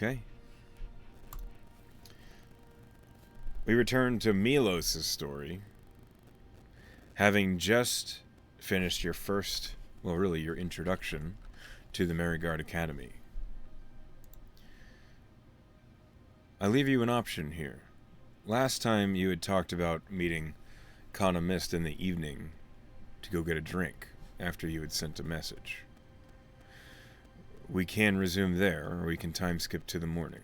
Okay. We return to Milos' story. Having just finished your first, well, really your introduction to the Merryguard Academy. I leave you an option here. Last time you had talked about meeting Kana Mist in the evening to go get a drink after you had sent a message. We can resume there, or we can time skip to the morning.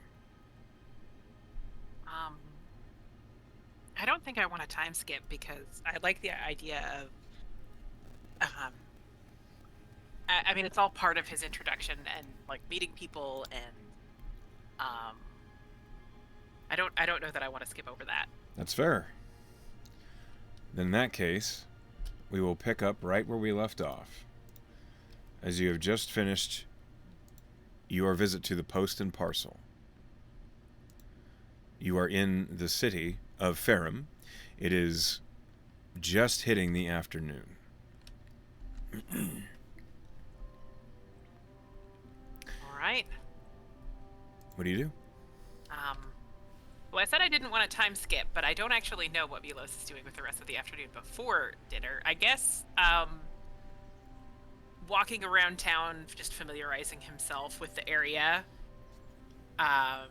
Um, I don't think I want to time skip because I like the idea of, I mean, it's all part of his introduction and like meeting people, and um, I don't know that I want to skip over that. That's fair. Then in that case, we will pick up right where we left off. As you have just finished your visit to the Post and Parcel. You are in the city of Ferrum. It is just hitting the afternoon. All right. What do you do? Um, well, I said I didn't want to time skip, but I don't actually know what Milos is doing with the rest of the afternoon before dinner. I guess walking around town, just familiarizing himself with the area.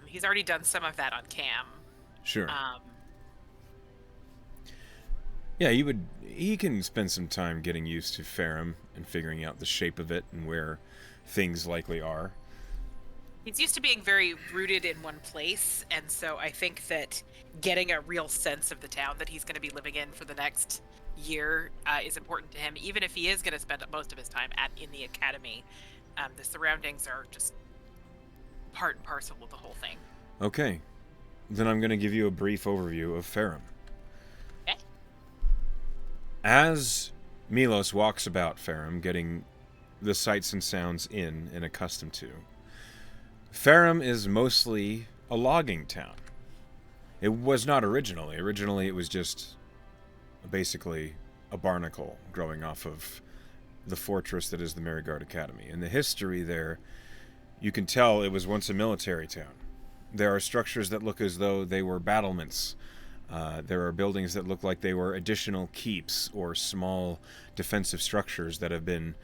He's already done some of that on cam. Sure. Um, Yeah, he can spend some time getting used to Ferrum and figuring out the shape of it and where things likely are. he's used to being very rooted in one place, and so I think that getting a real sense of the town that he's going to be living in for the next year is important to him, even if he is going to spend most of his time in the academy. The surroundings are just part and parcel of the whole thing. Okay. Then I'm going to give you a brief overview of Ferrum. Okay. As Milos walks about Ferrum, getting the sights and sounds in and accustomed to, Ferrum is mostly a logging town. It was not originally. Originally, it was just basically a barnacle growing off of the fortress that is the Merryguard Academy. And the history there, you can tell it was once a military town. There are structures that look as though they were battlements. There are buildings that look like they were additional keeps or small defensive structures that have been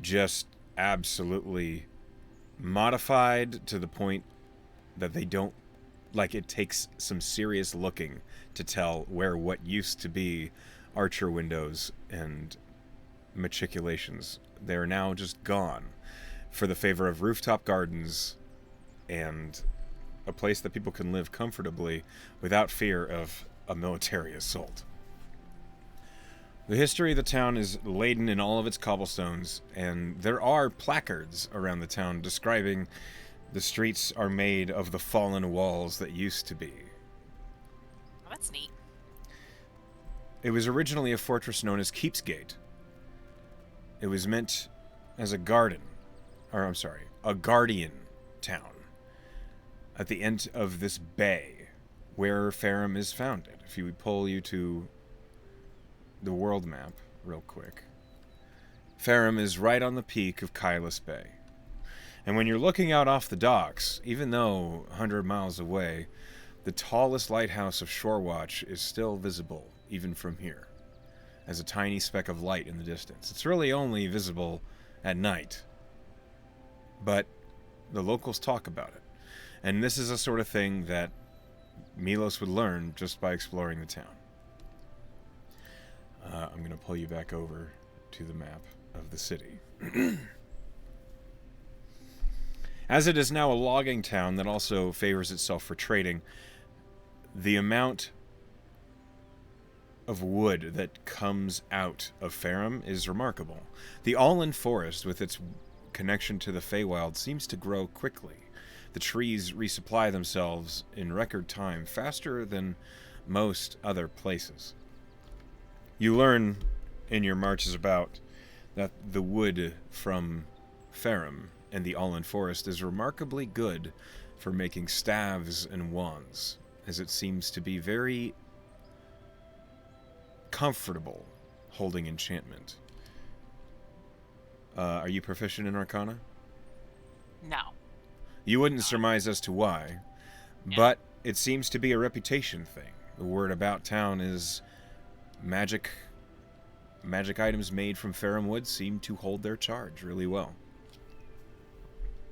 just absolutely modified to the point that they don't, like, it takes some serious looking to tell where what used to be archer windows and matriculations, they're now just gone for the favor of rooftop gardens and a place that people can live comfortably without fear of a military assault. The history of the town is laden in all of its cobblestones, and there are placards around the town describing the streets are made of the fallen walls that used to be. Well, that's neat. It was originally a fortress known as Keepsgate. It was meant as a a guardian town at the end of this bay where Ferrum is founded. If you would pull you to the world map real quick, Ferrum is right on the peak of Kylus Bay. And when you're looking out off the docks, even though 100 miles away, the tallest lighthouse of Shorewatch is still visible even from here, as a tiny speck of light in the distance. It's really only visible at night, but the locals talk about it. And this is a sort of thing that Milos would learn just by exploring the town. I'm going to pull you back over to the map of the city. As it is now a logging town that also favors itself for trading, the amount of wood that comes out of Ferrum is remarkable. The Allen Forest, with its connection to the Feywild, seems to grow quickly. The trees resupply themselves in record time, faster than most other places. You learn in your marches about that the wood from Ferrum and the Allen Forest is remarkably good for making staves and wands, as it seems to be very comfortable holding enchantment. Are you proficient in Arcana? No. You wouldn't surmise as to why, but it seems to be a reputation thing. The word about town is magic items made from Ferrum wood seem to hold their charge really well.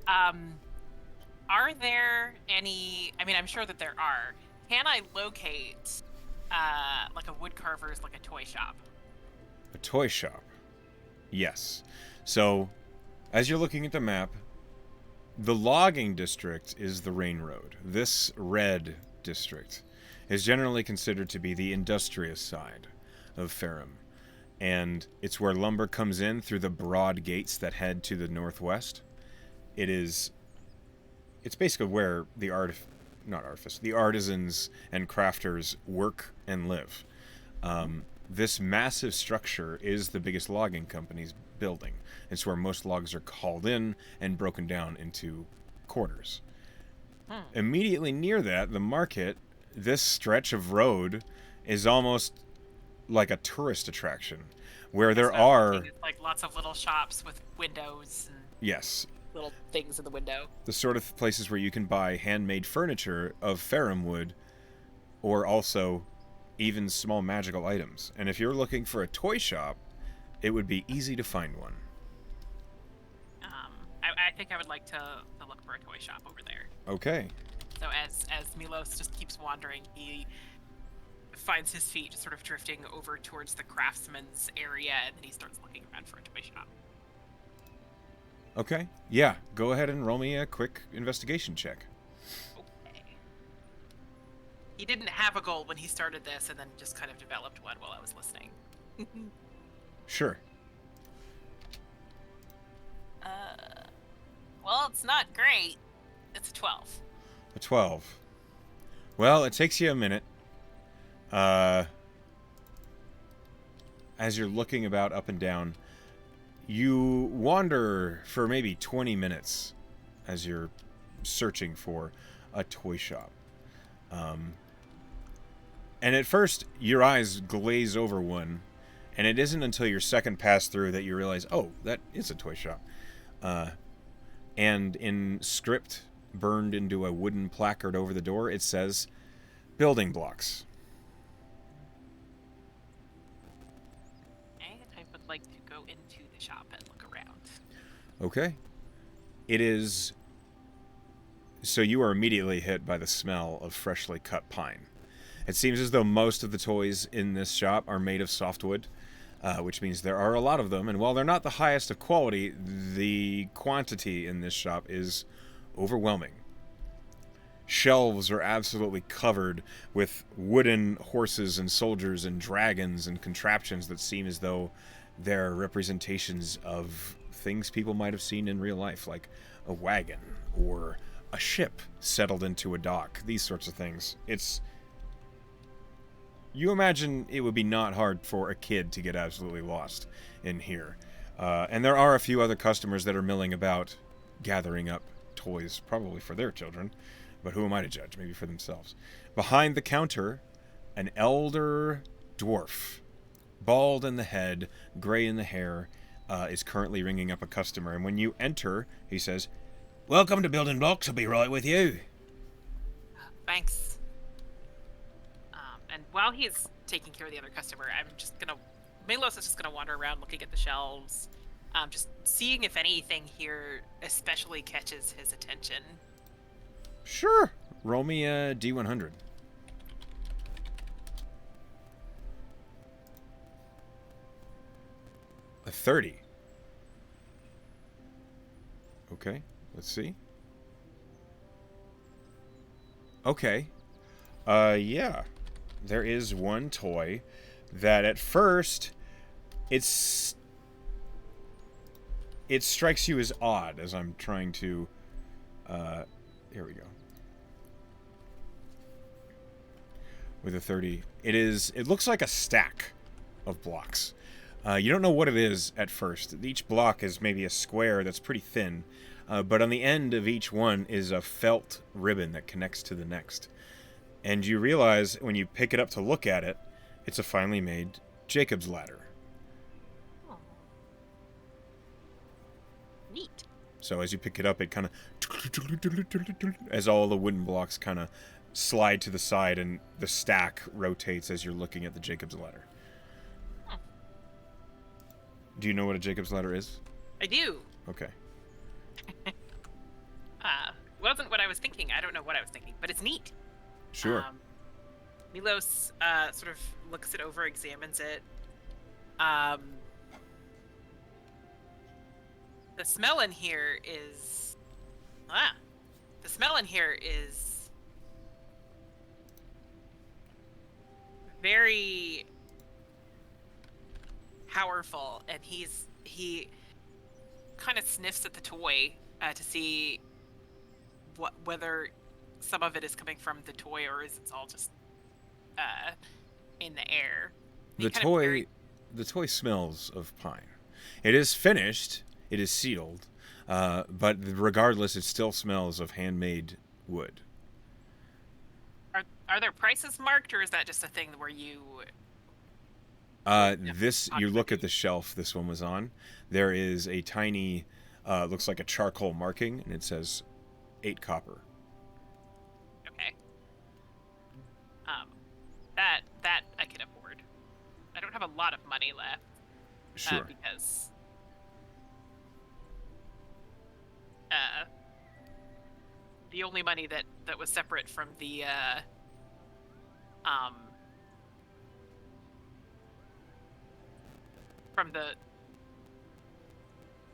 Are there any? I mean, I'm sure that there are. Can I locate, like a woodcarver's, like a toy shop? A toy shop. Yes. So, as you're looking at the map, the logging district is the Rain Road. This red district is generally considered to be the industrious side of Ferrum. And it's where lumber comes in through the broad gates that head to the northwest. It's basically where the artisans and crafters work and live. This massive structure is the biggest logging company's building. It's where most logs are hauled in and broken down into quarters. Immediately near that, the market, this stretch of road is almost like a tourist attraction, where there are like lots of little shops with windows and yes, little things in the window. the sort of places where you can buy handmade furniture of Ferrum wood, or also even small magical items. And if you're looking for a toy shop, it would be easy to find one. I think I would like to look for a toy shop over there. Okay. So as Milos just keeps wandering, he finds his feet just sort of drifting over towards the craftsman's area, and then he starts looking around for a toy shop. Okay. Yeah, go ahead and roll me a quick investigation check. Okay. He didn't have a goal when he started this, and then just kind of developed one while I was listening. Sure. Well, it's not great. It's a 12. A 12. Well, it takes you a minute. As you're looking about up and down, you wander for maybe 20 minutes as you're searching for a toy shop. And at first, your eyes glaze over one, and it isn't until your second pass through that you realize, oh, that is a toy shop. And in script burned into a wooden placard over the door, it says, building blocks. I would like to go into the shop and look around. Okay. It is... So you are immediately hit by the smell of freshly cut pine. It seems as though most of the toys in this shop are made of softwood, which means there are a lot of them, and while they're not the highest of quality, the quantity in this shop is overwhelming. Shelves are absolutely covered with wooden horses and soldiers and dragons and contraptions that seem as though they're representations of things people might have seen in real life, like a wagon or a ship settled into a dock, these sorts of things. You imagine it would be not hard for a kid to get absolutely lost in here. And there are a few other customers that are milling about, gathering up toys, probably for their children. But who am I to judge? Maybe for themselves. Behind the counter, an elder dwarf, bald in the head, gray in the hair, is currently ringing up a customer. And when you enter, he says, "Welcome to Building Blocks. I'll be right with you." Thanks. And while he's taking care of the other customer, Milos is just gonna wander around looking at the shelves, just seeing if anything here especially catches his attention. Sure. Roll me a D100. A 30. Okay, let's see. Okay. Yeah. There is one toy that at first it strikes you as odd as I'm trying to here we go. With a 30. It looks like a stack of blocks. You don't know what it is at first. Each block is maybe a square that's pretty thin, but on the end of each one is a felt ribbon that connects to the next. And you realize when you pick it up to look at it, it's a finely made Jacob's ladder. Oh. Neat. So as you pick it up, it kind of as all the wooden blocks kind of slide to the side and the stack rotates as you're looking at the Jacob's ladder. Do you know what a Jacob's ladder is? I do. Okay. Wasn't what I was thinking. I don't know what I was thinking, but it's neat. Sure. Milos sort of looks it over, examines it. The smell in here is very powerful, and he kind of sniffs at the toy to see whether some of it is coming from the toy or is it's all just in the air. The toy smells of pine. It is finished. It is sealed, but regardless, it still smells of handmade wood. Are there prices marked, or is that just a thing where you? You look at the shelf this one was on. There is a tiny, looks like a charcoal marking, and it says 8 copper. Okay. That I can afford. I don't have a lot of money left. Sure. Because the only money that was separate from the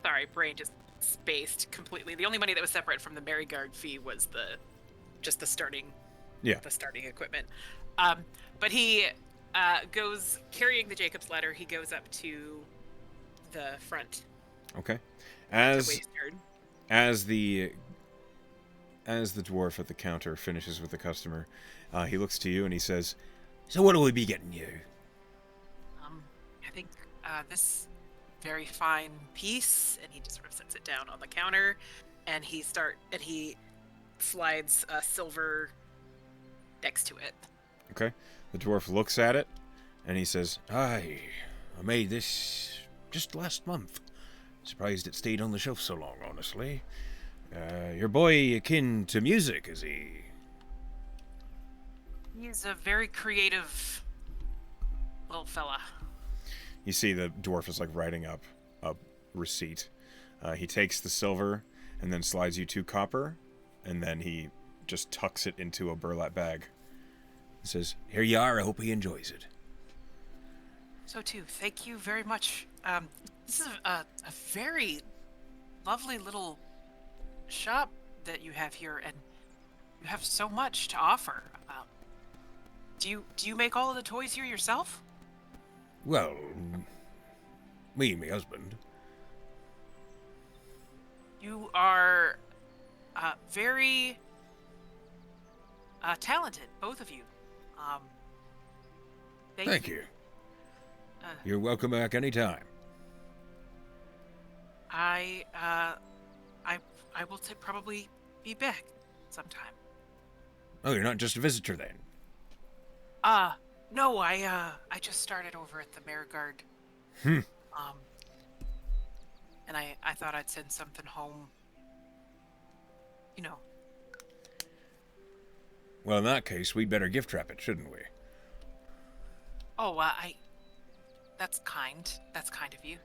sorry, brain just spaced completely. The only money that was separate from the Merryguard fee was the starting equipment. But he goes carrying the Jacob's ladder. He goes up to the front. Okay. As the dwarf at the counter finishes with the customer, he looks to you and he says, "So what will we be getting you?" I think this very fine piece, and he just sort of sets it down on the counter, and he slides a silver next to it. Okay. The dwarf looks at it and he says, I made this just last month. Surprised it stayed on the shelf so long, honestly. Your boy akin to music, is he? He's a very creative little fella. You see the dwarf is like writing up a receipt. He takes the silver and then slides you 2 copper, and then he just tucks it into a burlap bag. He says, "Here you are, I hope he enjoys it." So too, thank you very much. This is a very lovely little shop that you have here, and you have so much to offer. Do you make all of the toys here yourself? Well, me and my husband. You are very talented, both of you. Thank you. You're welcome back anytime. I will probably be back sometime. Oh, you're not just a visitor then? No, I just started over at the Merryguard. And I thought I'd send something home. You know. Well, in that case, we'd better gift wrap it, shouldn't we? Oh, that's kind. That's kind of you.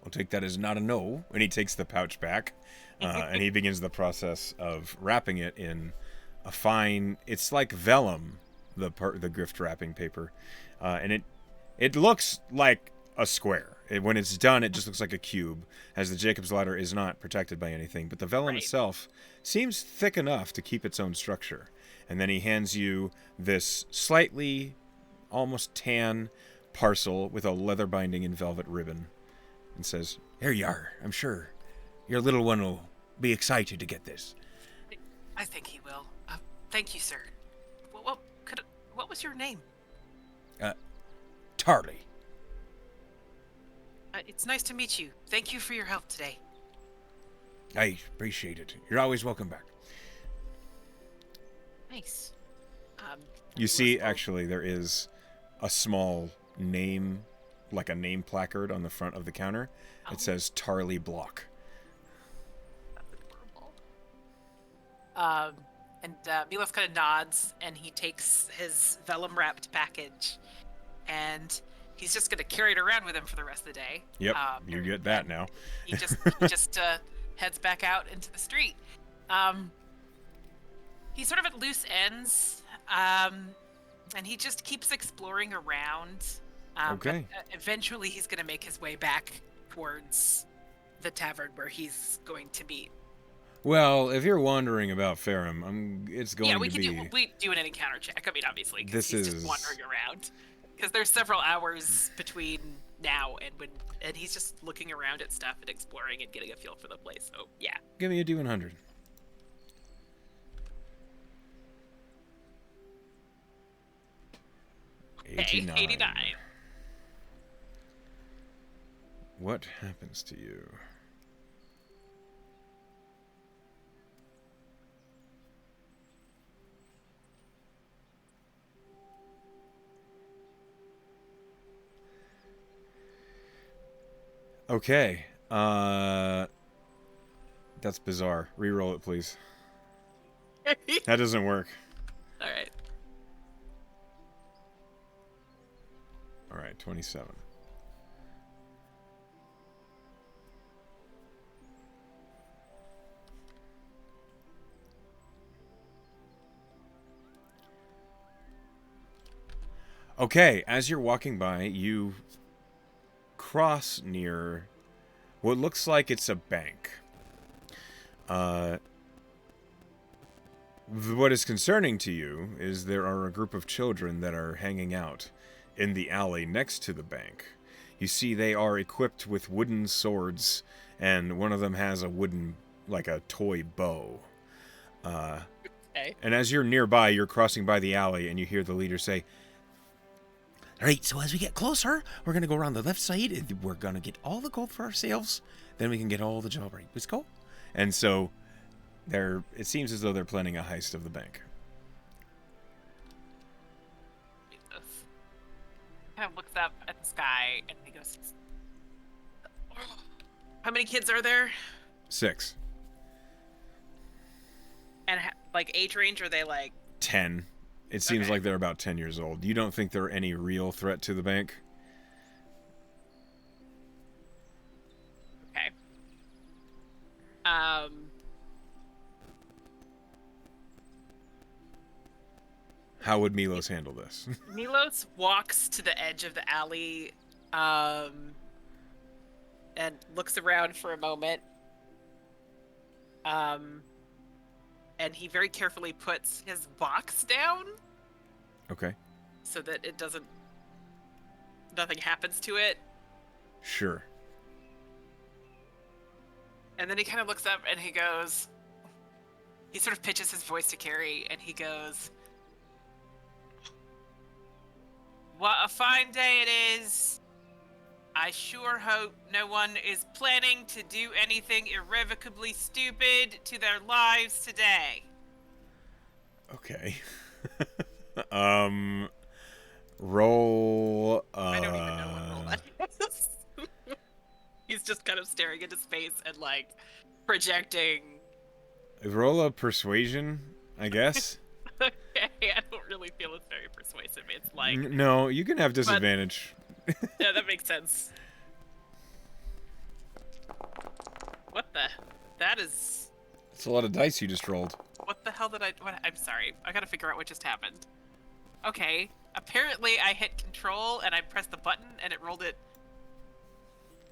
I'll take that as not a no. And he takes the pouch back, and he begins the process of wrapping it in a fine. It's like vellum, the gift wrapping paper, and it looks like a square. When it's done, it just looks like a cube, as the Jacob's ladder is not protected by anything. But the vellum itself seems thick enough to keep its own structure. And then he hands you this slightly, almost tan parcel with a leather binding and velvet ribbon, and says, "Here you are. I'm sure your little one will be excited to get this." I think he will. Thank you, sir. What was your name? Tarly. It's nice to meet you. Thank you for your help today. I appreciate it. You're always welcome back. Nice. You see, actually, there is a small name, like a name placard on the front of the counter. It says Tarly Block. Um, and Milos kind of nods, and he takes his vellum-wrapped package, and he's just going to carry it around with him for the rest of the day. Yep, you get that and now. he just heads back out into the street. He's sort of at loose ends, and he just keeps exploring around. Okay. But eventually, he's going to make his way back towards the tavern where he's going to meet. Well, if you're wondering about Ferrum, it's going we to can be... we do an encounter check. I mean, obviously, because This he's is... just wandering around. Because there's several hours between now and he's just looking around at stuff and exploring and getting a feel for the place. So yeah. Give me a D100. Okay, 89. What happens to you? Okay. That's bizarre. Reroll it, please. That doesn't work. All right. All right, 27. Okay, as you're walking by, you cross near what looks like it's a bank. What is concerning to you is there are a group of children that are hanging out in the alley next to the bank. You see they are equipped with wooden swords, and one of them has a wooden, like a toy bow. Okay. And as you're nearby, you're crossing by the alley, and you hear the leader say, "All right, so as we get closer, we're going to go around the left side, and we're going to get all the gold for ourselves, then we can get all the jewelry. Let's go." And so, it seems as though they're planning a heist of the bank. Jesus. Kind of looks up at the sky and he goes, "How many kids are there? 6. And like age range? Are they like 10. It seems Okay. like they're about 10 years old. You don't think they're any real threat to the bank? Okay. How would Milos handle this? Milos walks to the edge of the alley, and looks around for a moment. And he very carefully puts his box down Okay. so that nothing happens to it. Sure. And then he kind of looks up and he sort of pitches his voice to Carrie and he goes, "What a fine day it is. I sure hope no one is planning to do anything irrevocably stupid to their lives today." Okay. Roll, I don't even know what roll that is. He's just kind of staring into space and, like, projecting. roll a persuasion, I guess. Okay, I don't really feel it's very persuasive. It's like... No, you can have disadvantage. Yeah, that makes sense. What the... That is... It's a lot of dice you just rolled. What the hell did I... What? I'm sorry. I gotta figure out what just happened. Okay. Apparently I hit control and I pressed the button and it rolled it...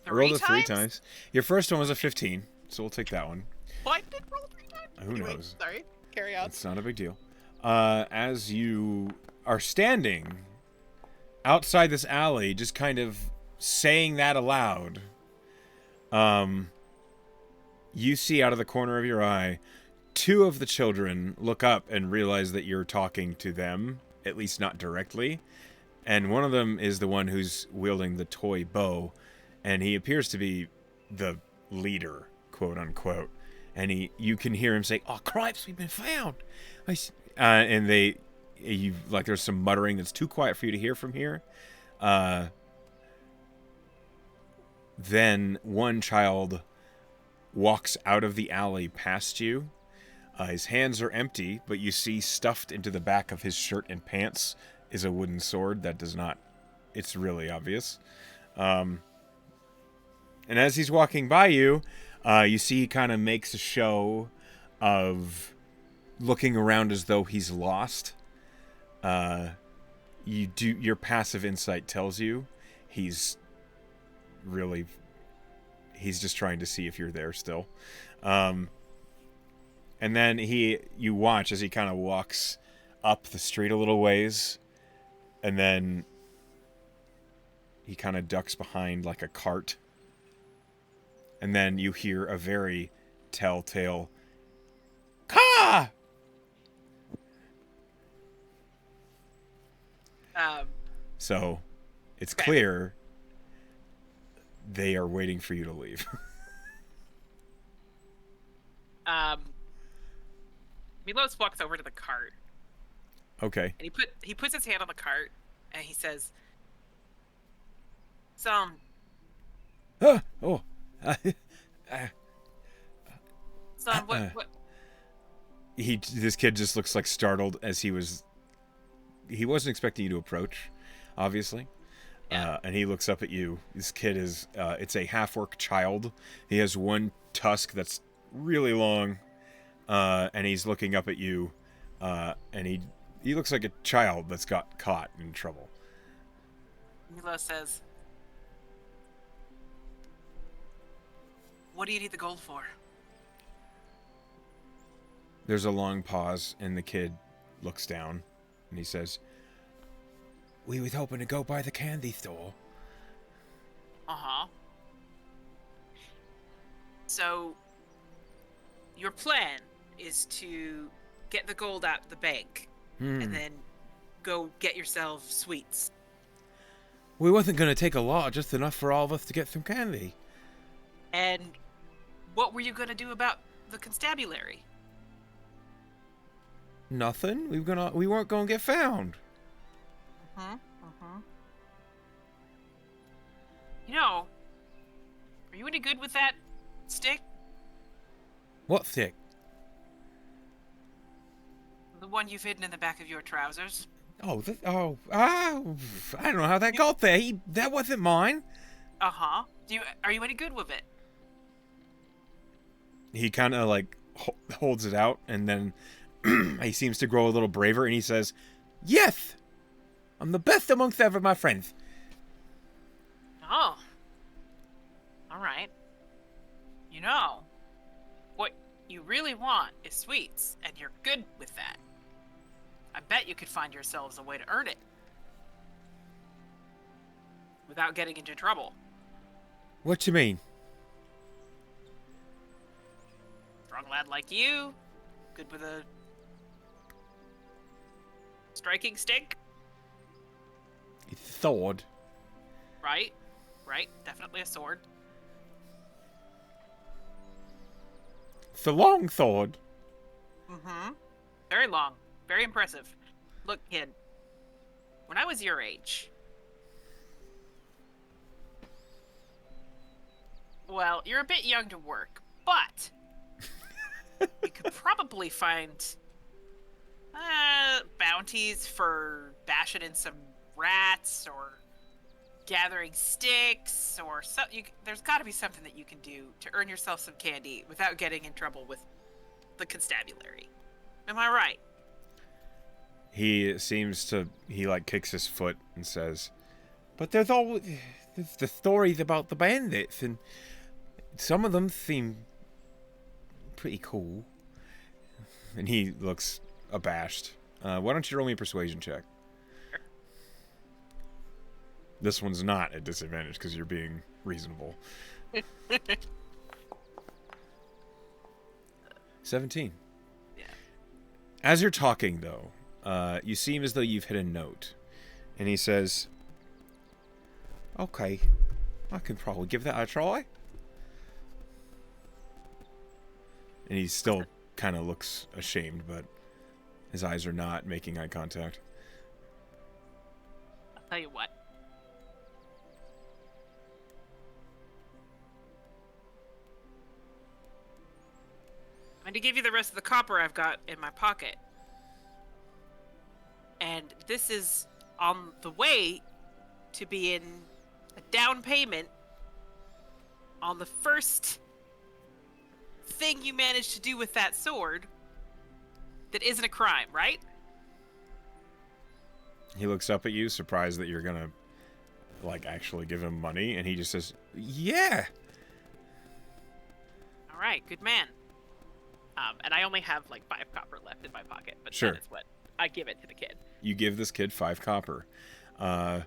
Rolled it 3 times. Your first one was a 15, so we'll take that one. Why did it roll 3 times? Who Anyway, knows? Sorry. Carry on. It's not a big deal. As you are standing outside this alley, just kind of saying that aloud, you see out of the corner of your eye, 2 of the children look up and realize that you're talking to them, at least not directly. And one of them is the one who's wielding the toy bow, and he appears to be the leader, quote unquote. And you can hear him say, "Oh, cripes, we've been found." And there's some muttering that's too quiet for you to hear from here. Then one child walks out of the alley past you, His hands are empty, but you see stuffed into the back of his shirt and pants is a wooden sword that does not... It's really obvious. And as he's walking by you, you see he kind of makes a show of looking around as though he's lost. Your passive insight tells you he's just trying to see if you're there still. And then you watch as he kind of walks up the street a little ways, and then he kind of ducks behind like a cart. And then you hear a very telltale "Caw!" So it's clear they are waiting for you to leave. Milos walks over to the cart. Okay. And he puts his hand on the cart and he says, Oh. Son, what? This kid just looks like startled as he wasn't expecting you to approach, obviously. Yeah. And he looks up at you. This kid is, it's a half-orc child. He has one tusk that's really long, and he's looking up at you, and he looks like a child that's got caught in trouble. Milos says, "What do you need the gold for?" There's a long pause, and the kid looks down, and he says, "We was hoping to go by the candy store." Uh-huh. So, your plan is to get the gold out of the bank, and then go get yourself sweets. We wasn't going to take a lot, just enough for all of us to get some candy. And what were you going to do about the constabulary? Nothing. We weren't going to get found. You know, are you any good with that stick? What stick? The one you've hidden in the back of your trousers? I don't know how that got there. That wasn't mine. Uh-huh. Are you any good with it? He kind of like holds it out, and then he seems to grow a little braver, and he says, "Yes, I'm the best amongst ever my friends." Oh. All right. You know, what you really want is sweets, and you're good with that. I bet you could find yourselves a way to earn it without getting into trouble. What you mean? Strong lad like you, good with a striking stick, It's a sword. right? Right, definitely a sword. It's a long sword. Mm-hmm. Very long. Very impressive. Look, kid. When I was your age... Well, you're a bit young to work, but... you could probably find... bounties for bashing in some rats, or... gathering sticks, or so. There's got to be something that you can do to earn yourself some candy without getting in trouble with the constabulary. Am I right? He like kicks his foot and says, "But there's the stories about the bandits, and some of them seem pretty cool." And he looks abashed. Why don't you roll me a persuasion check? Sure. This one's not at disadvantage because you're being reasonable. 17. Yeah. As you're talking, though, you seem as though you've hit a note. And he says, "Okay, I can probably give that a try." And he still kind of looks ashamed, but his eyes are not making eye contact. I'll tell you what. And to give you the rest of the copper I've got in my pocket. And this is on the way to be in a down payment on the first thing you managed to do with that sword that isn't a crime, right? He looks up at you, surprised that you're gonna, like, actually give him money, and he just says, yeah! All right, good man. And I only have, like, 5 copper left in my pocket, but Sure. that is what I give it to the kid. You give this kid 5 copper. And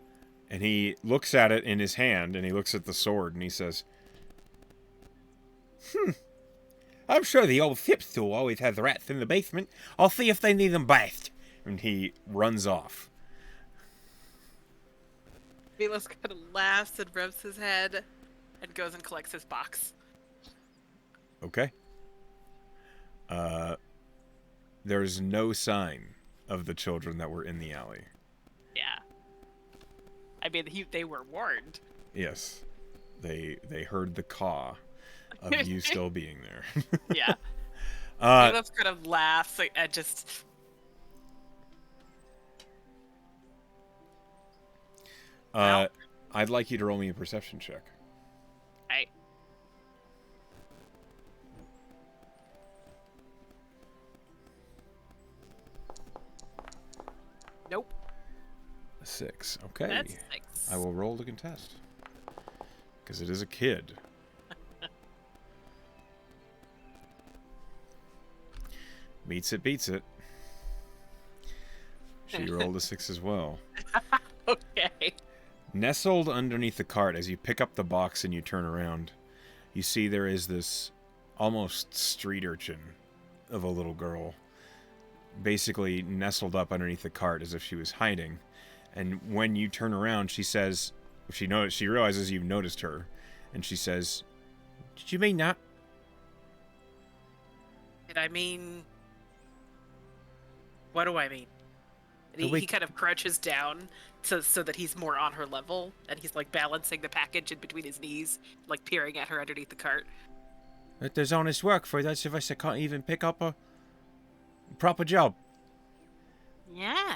he looks at it in his hand, and he looks at the sword, and he says, I'm sure the old Fipstool always has rats in the basement. I'll see if they need them bashed. And he runs off. Milos kind of laughs and rubs his head and goes and collects his box. Okay. There's no sign of the children that were in the alley. Yeah. I mean, they were warned. Yes. They heard the caw of you still being there. Yeah. Milos kind of laughs and just... I'd like you to roll me a perception check. Hey. Nope. A 6. Okay. That's 6. I will roll to contest. Because it is a kid. Beats it, beats it. She rolled a 6 as well. Okay. Nestled underneath the cart, as you pick up the box and you turn around, you see there is this almost street urchin of a little girl, basically nestled up underneath the cart as if she was hiding. And when you turn around, she says, she realizes you've noticed her, and she says, "Did you mean that?" Did I mean... What do I mean? And he kind of crouches down so that he's more on her level, and he's like balancing the package in between his knees, like peering at her underneath the cart. That there's honest work for those of us that can't even pick up a proper job. Yeah.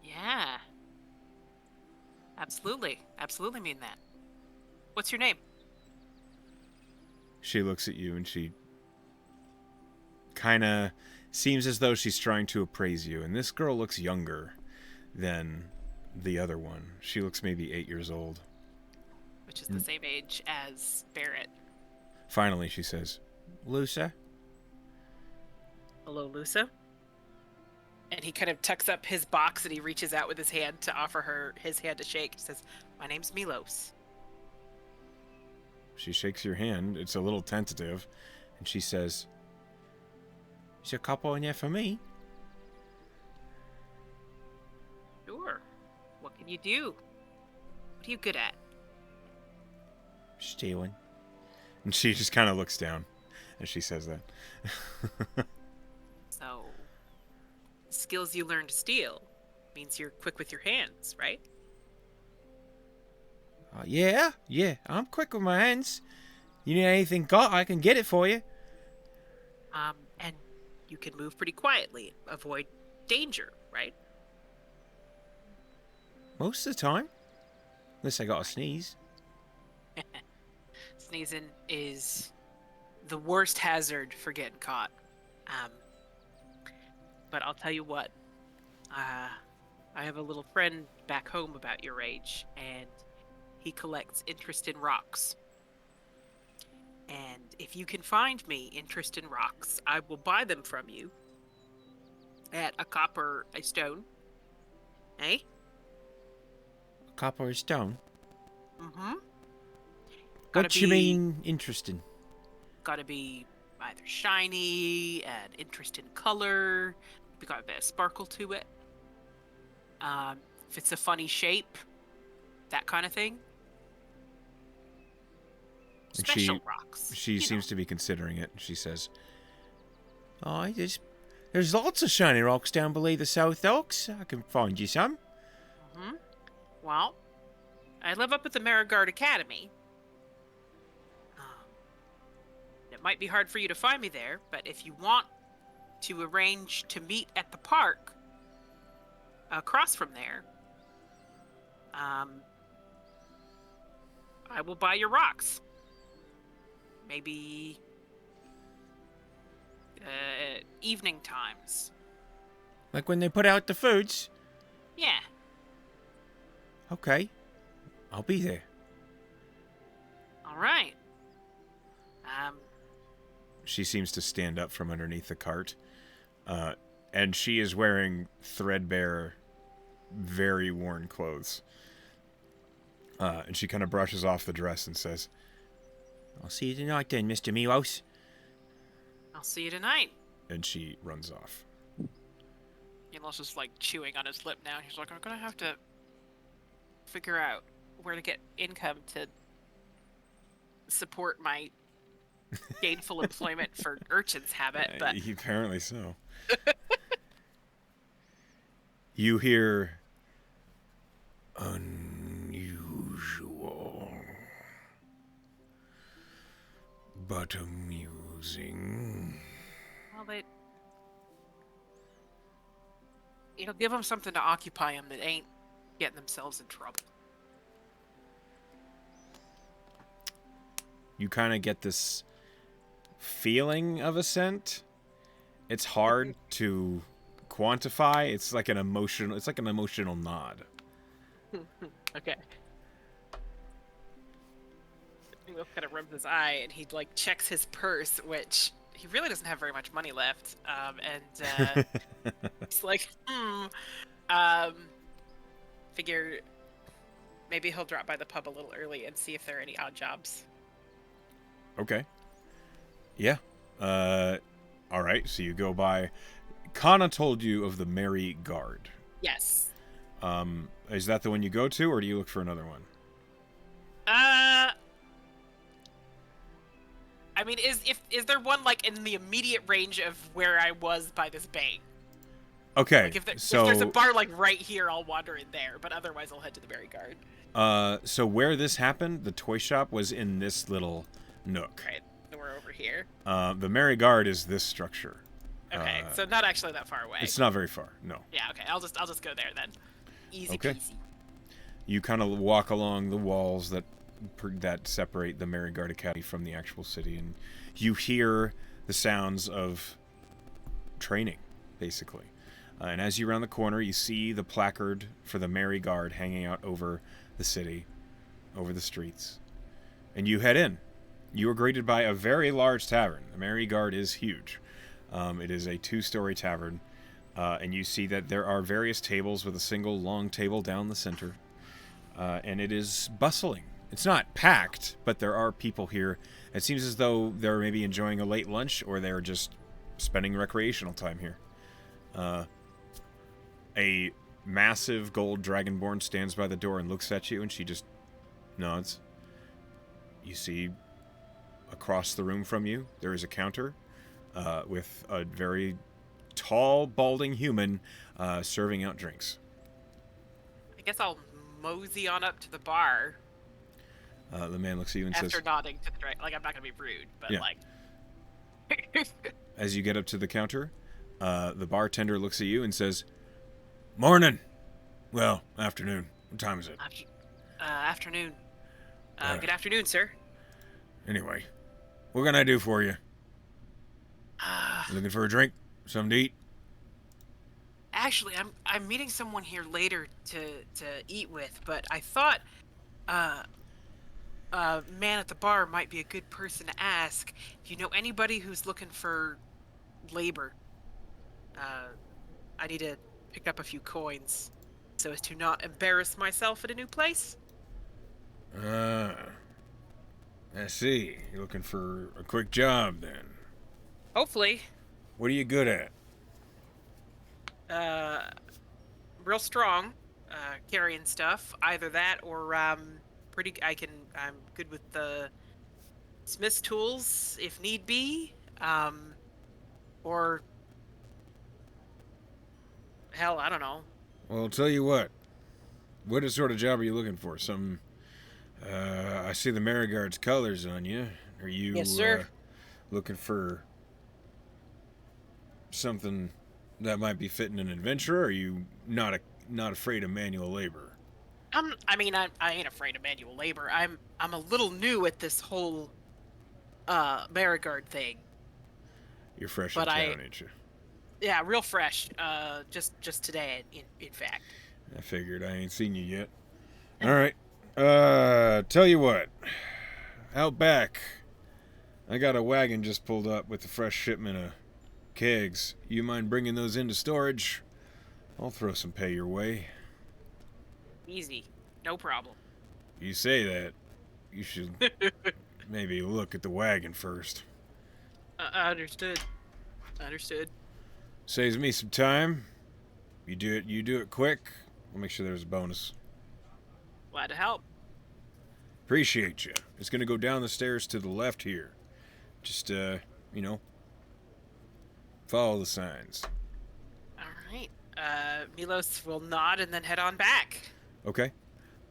Yeah. Absolutely. Absolutely mean that. What's your name? She looks at you and she kind of seems as though she's trying to appraise you. And this girl looks younger than the other one. She looks maybe 8 years old. Which is the same age as Barrett. Finally, she says, "Lusa?" Hello, Lusa. And he kind of tucks up his box and he reaches out with his hand to offer her his hand to shake. He says, "My name's Milos." She shakes your hand. It's a little tentative. And she says, "Is a couple in there for me?" Sure. What can you do? What are you good at? "Stealing." And she just kind of looks down as she says that. So, skills you learn to steal means you're quick with your hands, right? Yeah, I'm quick with my hands. You need anything got, I can get it for you. And you can move pretty quietly, avoid danger, right? Most of the time. Unless I got a sneeze. Sneezing is the worst hazard for getting caught. But I'll tell you what. I have a little friend back home about your age, and he collects interest in rocks. And if you can find me interest in rocks, I will buy them from you at a copper a stone. Eh? Copper or stone? Mm-hmm. What you mean interesting? Gotta be either shiny, and interest in color, got a bit of sparkle to it. If it's a funny shape, that kind of thing. Special rocks. She seems to be considering it. She says, "Oh, there's lots of shiny rocks down below the South Oaks. I can find you some." Mm-hmm. Well, I live up at the Marigard Academy. It might be hard for you to find me there, but if you want to arrange to meet at the park across from there, I will buy your rocks. Maybe evening times. Like when they put out the foods? Yeah. Okay. I'll be there. All right. She seems to stand up from underneath the cart. And she is wearing threadbare, very worn clothes. And she kind of brushes off the dress and says, I'll see you tonight then, Mr. Milos. I'll see you tonight. And she runs off. Milos is like chewing on his lip now. He's like, I'm gonna have to figure out where to get income to support my gainful employment for urchins habit, but apparently so. You hear unusual but amusing. well, it'll give them something to occupy them that ain't getting themselves in trouble. You kind of get this feeling of a scent. It's hard to quantify. It's like an emotional nod. Okay. Milos kind of rubs his eye and he like checks his purse, which he really doesn't have very much money left. And he's like, figure maybe he'll drop by the pub a little early and see if there are any odd jobs. Okay. Yeah. All right. So you go by. Kana told you of the Merry Guard. Yes. Is that the one you go to, or do you look for another one? I mean, is there one like in the immediate range of where I was by this bank? Okay. Like if there's a bar like right here, I'll wander in there. But otherwise, I'll head to the Merry Guard. So where this happened, the toy shop was in this little nook. Right. So we're over here. The Merry Guard is this structure. Okay, so not actually that far away. It's not very far. No. Yeah. Okay. I'll just go there then. Easy Okay. peasy. You kind of walk along the walls that separate the Merry Guard Academy from the actual city, and you hear the sounds of training, basically. And as you round the corner, you see the placard for the Merry Guard hanging out over the city, over the streets. And you head in. You are greeted by a very large tavern. The Merry Guard is huge. It is a 2-story tavern. And you see that there are various tables with a single long table down the center. And it is bustling. It's not packed, but there are people here. It seems as though they're maybe enjoying a late lunch, or they're just spending recreational time here. A massive gold dragonborn stands by the door and looks at you, and she just nods. You see, across the room from you, there is a counter with a very tall, balding human serving out drinks. I guess I'll mosey on up to the bar. The man looks at you and after says, nodding to the drink. Like, I'm not gonna be rude, but Yeah. like. as you get up to the counter, the bartender looks at you and says, "Morning." Well, afternoon. What time is it? Afternoon. Uh, Good afternoon, sir. Anyway, what can I do for you? Looking for a drink? Something to eat? Actually, I'm meeting someone here later to eat with, but I thought man at the bar might be a good person to ask. Do you know anybody who's looking for labor? I need to pick up a few coins so as to not embarrass myself at a new place. I see. You're looking for a quick job, then. Hopefully. What are you good at? Real strong, carrying stuff. Either that or I'm good with the smith's tools if need be. Or hell, I don't know. Well, I'll tell you what. What sort of job are you looking for? Some, I see the Merry Guard's colors on you. Are you, Yes, sir. Looking for something that might be fitting an adventure? Or are you not afraid of manual labor? I ain't afraid of manual labor. I'm a little new at this whole Marigard thing, You're fresh in but town, ain't you? yeah, real fresh. Just today, in fact. I figured. I ain't seen you yet. All right. Tell you what. Out back, I got a wagon just pulled up with a fresh shipment of kegs. You mind bringing those into storage? I'll throw some pay your way. Easy, no problem. You say that. You should maybe look at the wagon first. Understood. Understood. Saves me some time. You do it quick. We'll make sure there's a bonus. Glad to help. Appreciate you. It's gonna go down the stairs to the left here. Just follow the signs. All right. Milos will nod and then head on back. Okay.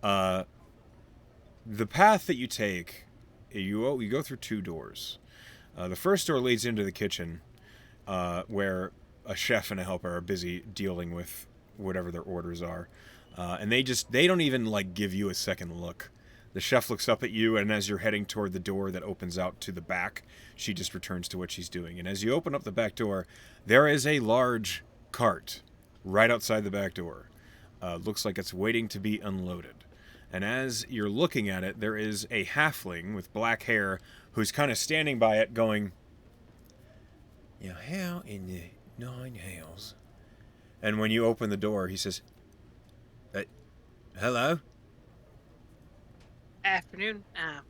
The path that you take, you go through two doors. The first door leads into the kitchen, where a chef and a helper are busy dealing with whatever their orders are, and they don't even like give you a second look. The chef looks up at you, and as you're heading toward the door that opens out to the back, she just returns to what she's doing. And as you open up the back door, there is a large cart right outside the back door. Looks like it's waiting to be unloaded. And as you're looking at it, there is a halfling with black hair who's kind of standing by it going, "Now, how in the nine hells?" And when you open the door, he says, "Hello?" Afternoon.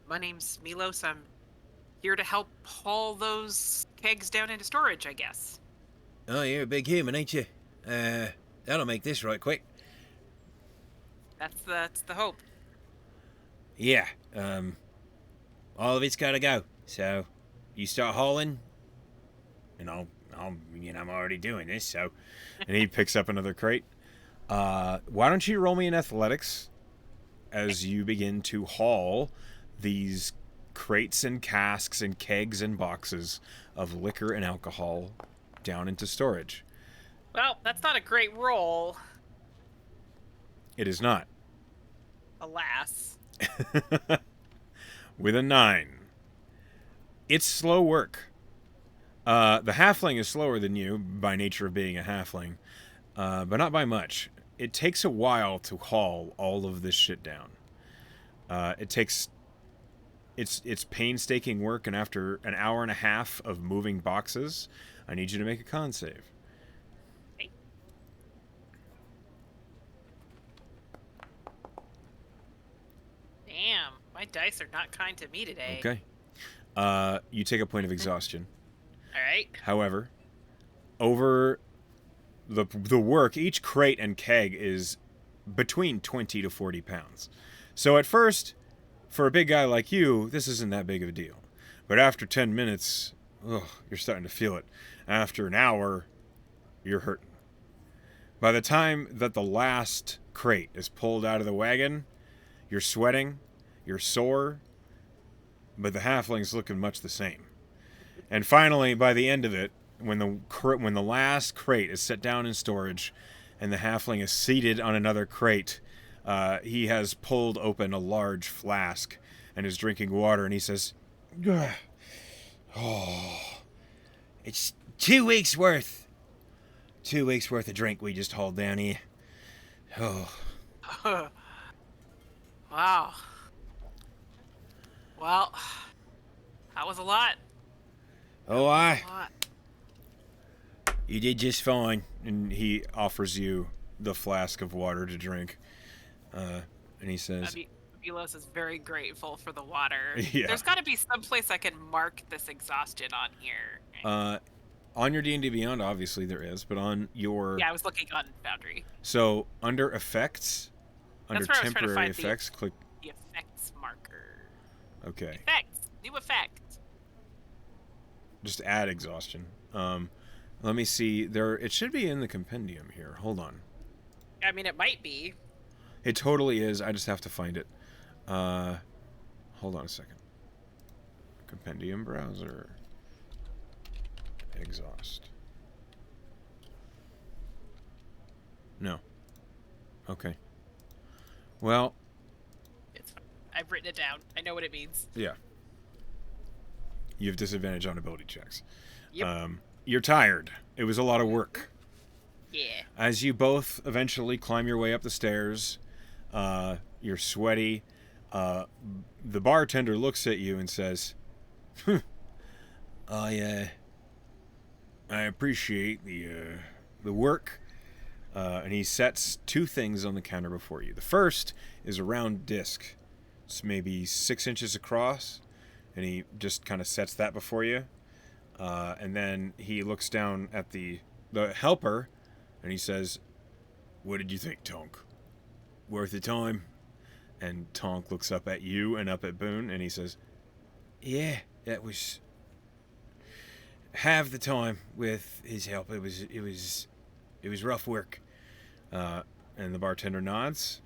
My name's Milos. I'm here to help haul those kegs down into storage, I guess. "Oh, you're a big human, ain't you? That'll make this right quick." That's the hope. "Yeah, all of it's gotta go. So, you start hauling, and I'm already doing this, so." And he picks up another crate. Why don't you roll me in athletics as you begin to haul these crates and casks and kegs and boxes of liquor and alcohol down into storage? Well, that's not a great roll, It is not. alas. With a 9. It's slow work. The halfling is slower than you by nature of being a halfling, but not by much. It takes a while to haul all of this shit down. It's painstaking work, and after an hour and a half of moving boxes, I need you to make a con save. Okay. Damn, my dice are not kind to me today. Okay. You take a point of exhaustion. All right. However, over the work, each crate and keg is between 20 to 40 pounds. So at first, for a big guy like you, this isn't that big of a deal. But after 10 minutes, you're starting to feel it. After an hour, you're hurting. By the time that the last crate is pulled out of the wagon, you're sweating, you're sore, but the halfling's looking much the same. And finally, by the end of it, when the last crate is set down in storage and the halfling is seated on another crate, he has pulled open a large flask and is drinking water, and he says, "Oh, it's 2 weeks worth. 2 weeks worth of drink we just hauled down here. Oh." Wow. Well, that was a lot. "Oh, A lot. you did just fine." And he offers you the flask of water to drink. And he says, Milos is very grateful for the water. Yeah. There's got to be some place I can mark this exhaustion on here. On your D&D Beyond, obviously there is, but on your... Yeah, I was looking on Foundry. So, under effects, under That's where I was trying to temporary find effects, click... the effects marker. Okay. Effects. New effect. Just add exhaustion. Let me see. It should be in the compendium here. Hold on. I mean, it might be. It totally is. I just have to find it. Hold on a second. Compendium browser. exhaust. No. Okay. Well, It's fine. I've written it down. I know what it means. yeah. You have disadvantage on ability checks. Yep. You're tired. It was a lot of work. Yeah. As you both eventually climb your way up the stairs, you're sweaty. The bartender looks at you and says, I appreciate the work. And he sets two things on the counter before you. The first is a round disc. It's maybe 6 inches across, and he just kind of sets that before you. And then he looks down at the helper, and he says, "What did you think, Tonk? Worth the time?" And Tonk looks up at you and up at Boone, and he says, "Yeah, that was half the time with his help. It was rough work." And the bartender nods,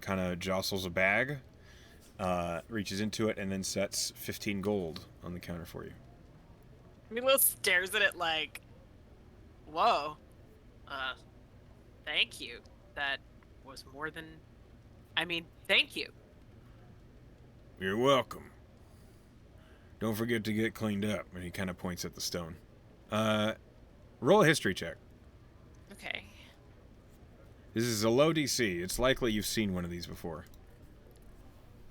kind of jostles a bag, reaches into it, and then sets 15 gold on the counter for you. Milos stares at it like, whoa. Thank you. That was more than... thank you. You're welcome. Don't forget to get cleaned up. And he kind of points at the stone. Roll a history check. Okay. This is a low DC. It's likely you've seen one of these before.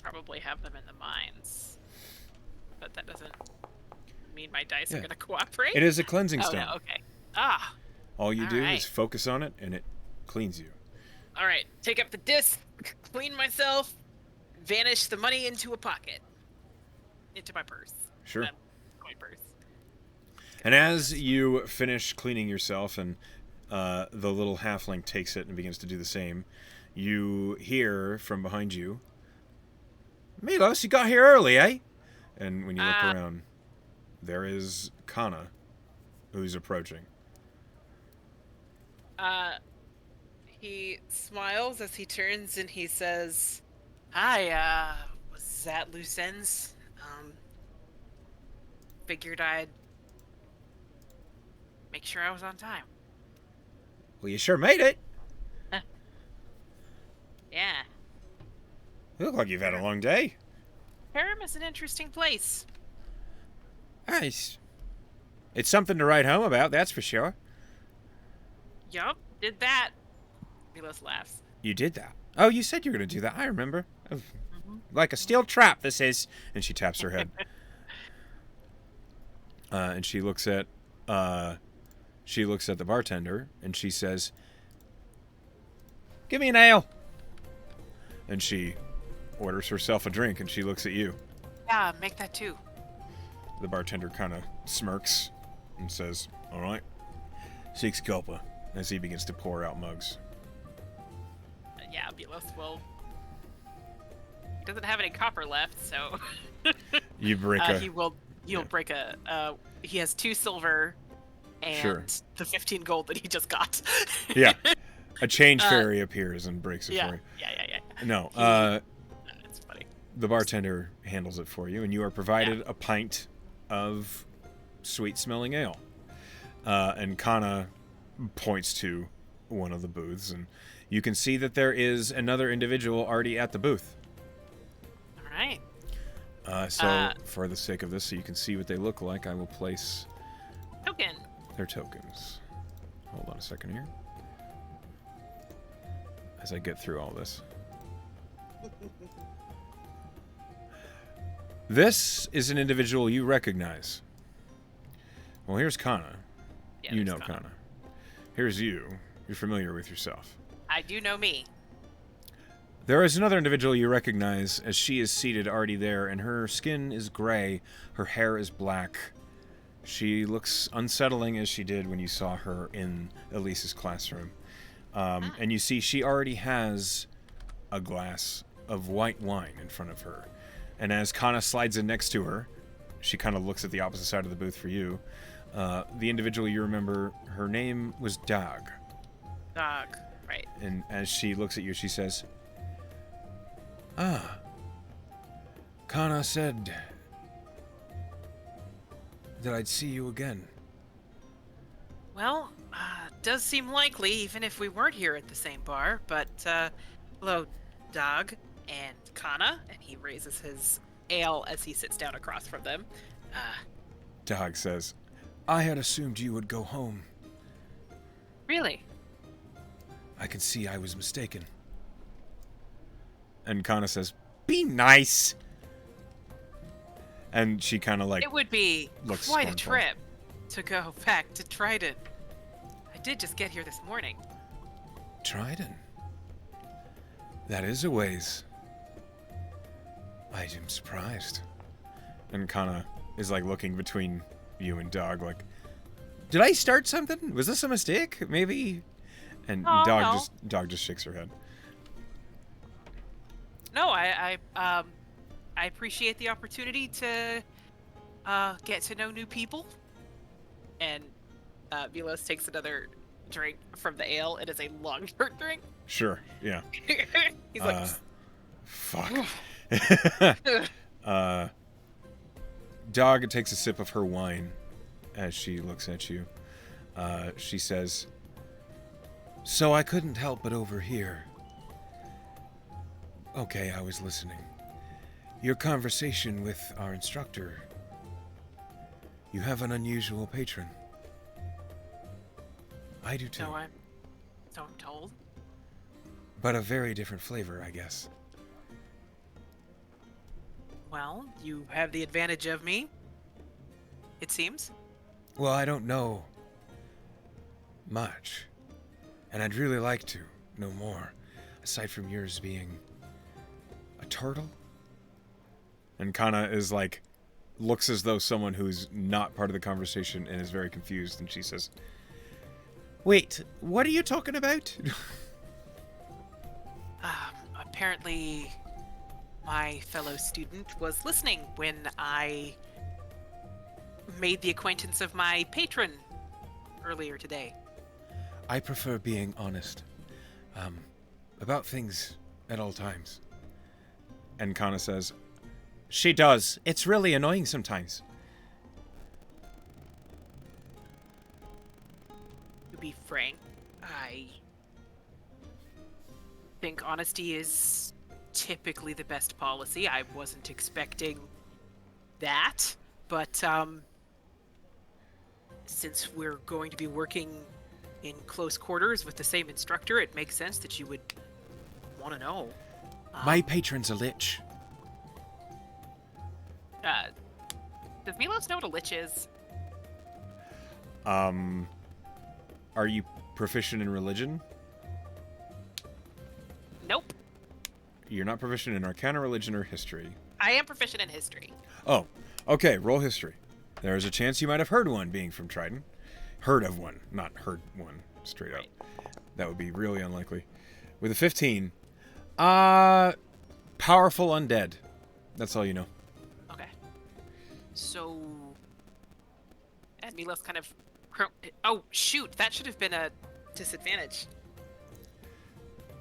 Probably have them in the mines. But that doesn't mean my dice are going to cooperate. It is a cleansing Oh, stone. no, okay. Ah. All you do right. is focus on it, and it cleans you. All right. Take up the disc, clean myself, vanish the money into a pocket. Into my purse. Sure. Coin purse. And as you finish cleaning yourself and the little halfling takes it and begins to do the same, you hear from behind you, "Milos, you got here early, eh?" And when you look around, there is Kana, who's approaching. He smiles as he turns and he says, "Hi, was that loose ends? Figured I'd make sure I was on time." Well, you sure made it. Yeah. You look like you've had a long day. Ferrum is an interesting place. Nice. It's something to write home about, that's for sure. Yup, did that. Milos laughs. You did that. Oh, you said you were going to do that. I remember. Oh, like a steel trap, this is. And she taps her head. And she looks at the bartender, and she says, "Give me an ale." And she orders herself a drink, and she looks at you. Yeah, make that too. The bartender kind of smirks and says, "All right, 6 copper," as he begins to pour out mugs. Yeah, Milos will... He doesn't have any copper left, so... You break He'll break a... he has 2 silver and the 15 gold that he just got. Yeah. A change fairy appears and breaks it for you. Yeah. No, It's funny. the bartender handles it for you, and you are provided a pint of sweet-smelling ale. And Kana points to one of the booths, and you can see that there is another individual already at the booth. All right. So, for the sake of this, so you can see what they look like, I will place Token. their tokens. Hold on a second here. As I get through all this. This is an individual you recognize. Well, here's Kana. Yeah, You there's know Kana. Here's you. You're familiar with yourself. I do know me. There is another individual you recognize as she is seated already there, and her skin is gray, her hair is black. She looks unsettling as she did when you saw her in Elise's classroom. And you see she already has a glass of white wine in front of her. And as Kana slides in next to her, she kind of looks at the opposite side of the booth for you. The individual you remember, her name was Dag. Dog. Right. And as she looks at you, she says, Kana said that I'd see you again. Well, does seem likely, even if we weren't here at the same bar. But, hello, Dog and Kana. And he raises his ale as he sits down across from them. Dog says, I had assumed you would go home. Really? I can see I was mistaken. And Kana says, be nice. And she kind of like... It would be looks quite scornful. a trip to go back to Trident. I did just get here this morning. Trident? That is a ways. I am surprised. And Kana is like looking between you and Dog like, did I start something? Was this a mistake? Maybe? And Oh, Dog just shakes her head. No, I appreciate the opportunity to get to know new people. And Milos takes another drink from the ale. It is a long short drink. Sure, yeah. He's like, fuck. Dog takes a sip of her wine as she looks at you. She says, so I couldn't help but overhear. Okay, I was listening. Your conversation with our instructor. You have an unusual patron. I do too. So I'm told. But a very different flavor, I guess. Well, you have the advantage of me, it seems. Well, I don't know much. And I'd really like to know more, aside from yours being a turtle. And Kana is like, looks as though someone who's not part of the conversation and is very confused, and she says, wait, what are you talking about? Apparently, my fellow student was listening when I made the acquaintance of my patron earlier today. I prefer being honest about things at all times. And Kana says, she does. It's really annoying sometimes. To be frank, I think honesty is typically the best policy. I wasn't expecting that, but since we're going to be working in close quarters with the same instructor, it makes sense that you would want to know. My patron's a lich. Does Milos know what a lich is? Are you proficient in religion? Nope. You're not proficient in Arcana, religion, or history. I am proficient in history. Oh, okay, roll history. There is a chance you might have heard one being from Trident. Heard of one, not heard one, straight up. That would be really unlikely. With a 15, powerful undead. That's all you know. Okay. So... And Milos kind of... Oh, shoot! That should have been a disadvantage.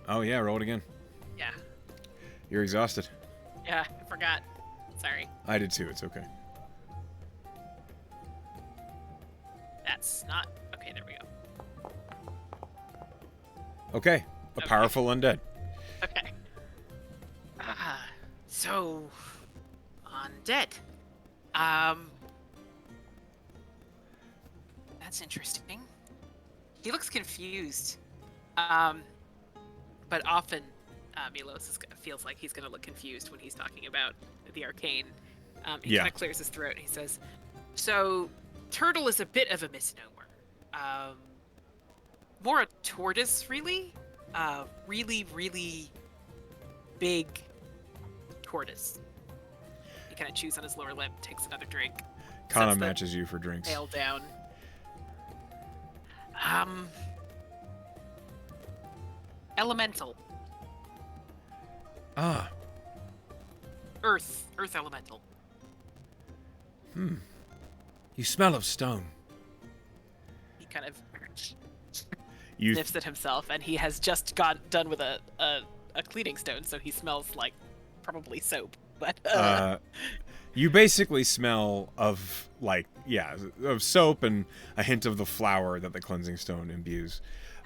Oh yeah, roll it again. Yeah. You're exhausted. Yeah, I forgot. Sorry. I did too, it's okay. That's not... Okay, there we go. Okay, a powerful undead. Okay. So... Undead. That's interesting. He looks confused. But often, Milos feels like he's going to look confused when he's talking about the arcane. He kind of clears his throat and he says, so, turtle is a bit of a misnomer. More a tortoise, really? Really, really big tortoise. He kind of chews on his lower lip, takes another drink. Kana matches you for drinks. Ale down. Elemental. Ah. Earth elemental. You smell of stone. He kind of You sniffs at himself, and he has just got done with a cleaning stone, so he smells like probably soap. But you basically smell of like yeah, of soap and a hint of the flour that the cleansing stone imbues.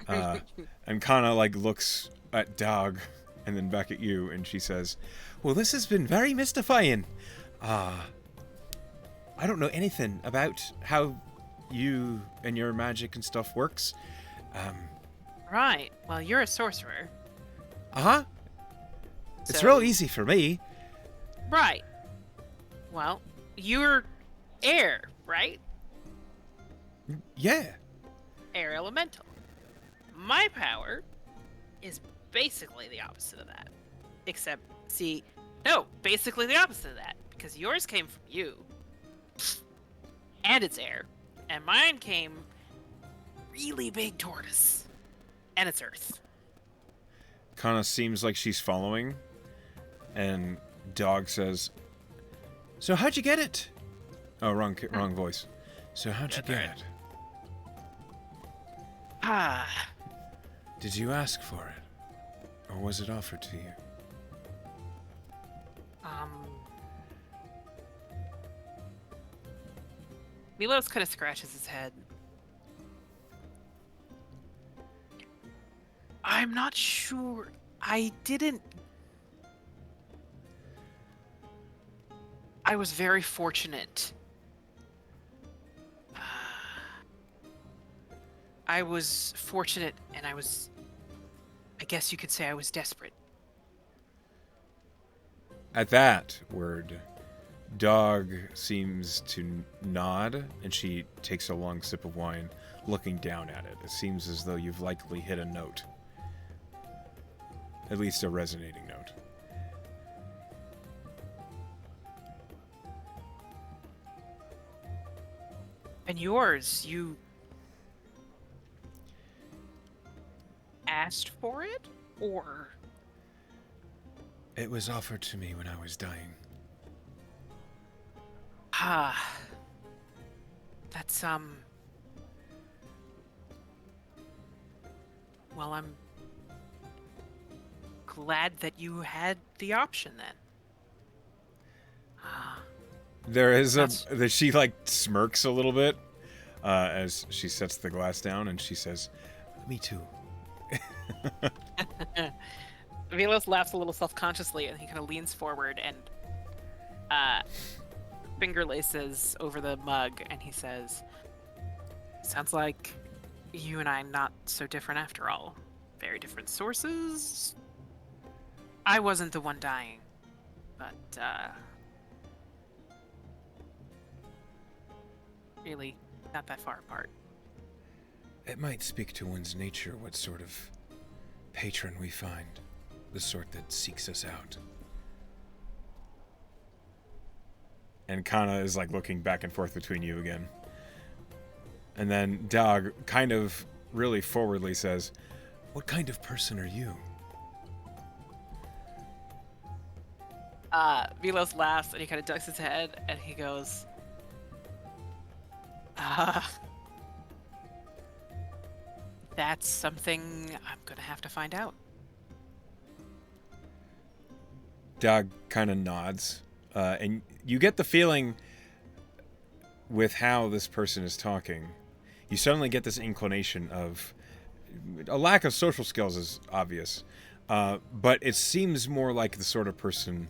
And Kana like looks at Dog and then back at you, and she says, "Well, this has been very mystifying. I don't know anything about how you and your magic and stuff works. Right. Well, you're a sorcerer. Uh-huh. It's So- real easy for me. Right. Well, you're air, right? Yeah. Air elemental. My power is basically the opposite of that. Except, basically the opposite of that. Because yours came from you. And it's air. And mine came really big tortoise. And it's earth. Kana seems like she's following, and Dog says, "So how'd you get it?" Oh, wrong voice. "So how'd you That's get right. it? Ah. Did you ask for it? Or was it offered to you?" Milos kind of scratches his head. I'm not sure. I didn't. I was very fortunate. I was fortunate, and I guess you could say I was desperate. At that word, Dog seems to nod, and she takes a long sip of wine, looking down at it. It seems as though you've likely hit a note. At least a resonating note. And yours, you asked for it? Or. It was offered to me when I was dying. That's, well, I'm glad that you had the option then. There is That's- that she like smirks a little bit as she sets the glass down, and she says, "Me too." Milos laughs a little self-consciously, and he kind of leans forward and finger laces over the mug, and he says, "Sounds like you and I not so different after all. Very different sources. I wasn't the one dying, but really not that far apart." It might speak to one's nature what sort of patron we find, the sort that seeks us out. And Kana is like looking back and forth between you again. And then Dog kind of really forwardly says, "What kind of person are you?" Milos laughs, and he kind of ducks his head, and he goes, "That's something I'm gonna have to find out." Dog kind of nods, and you get the feeling with how this person is talking, you suddenly get this inclination of a lack of social skills is obvious, but it seems more like the sort of person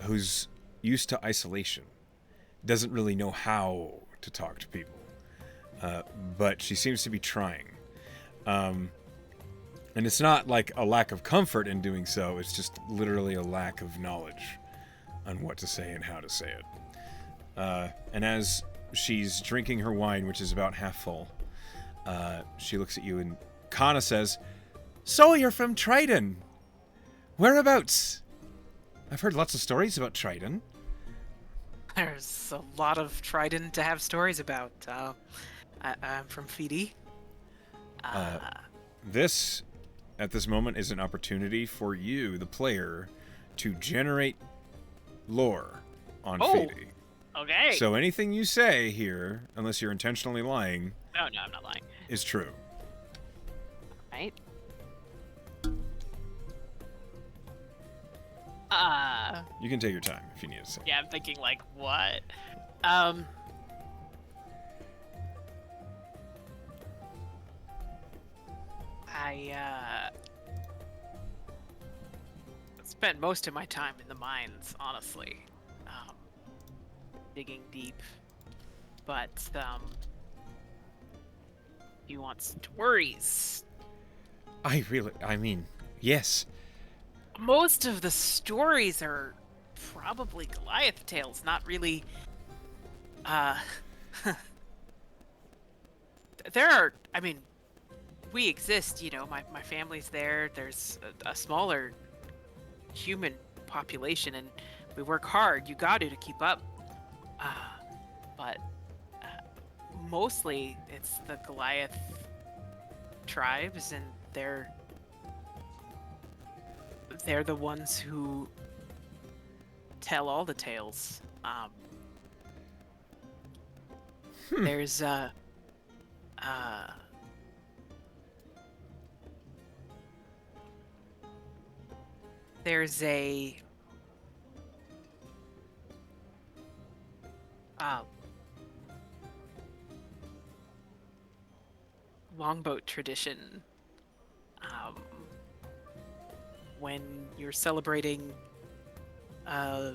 who's used to isolation, doesn't really know how to talk to people, but she seems to be trying. And it's not like a lack of comfort in doing so, it's just literally a lack of knowledge on what to say and how to say it. And as she's drinking her wine, which is about half full, she looks at you and Kana says, "So you're from Trident. Whereabouts? I've heard lots of stories about Trident." There's a lot of Trident to have stories about. I'm from Fidi. This, at this moment, is an opportunity for you, the player, to generate lore on Fidi. Okay. So anything you say here, unless you're intentionally lying, No, I'm not lying. is true. Right? You can take your time if you need to say. Yeah, I'm thinking like, what? I spent most of my time in the mines, honestly, digging deep. But you want stories? I mean, yes. Most of the stories are probably Goliath tales, not really. Uh, there are. I mean, we exist. You know, my family's there. There's a smaller human population, and we work hard. You got to keep up. But mostly it's the Goliath tribes, and they're the ones who tell all the tales. There's there's a longboat tradition. When you're celebrating a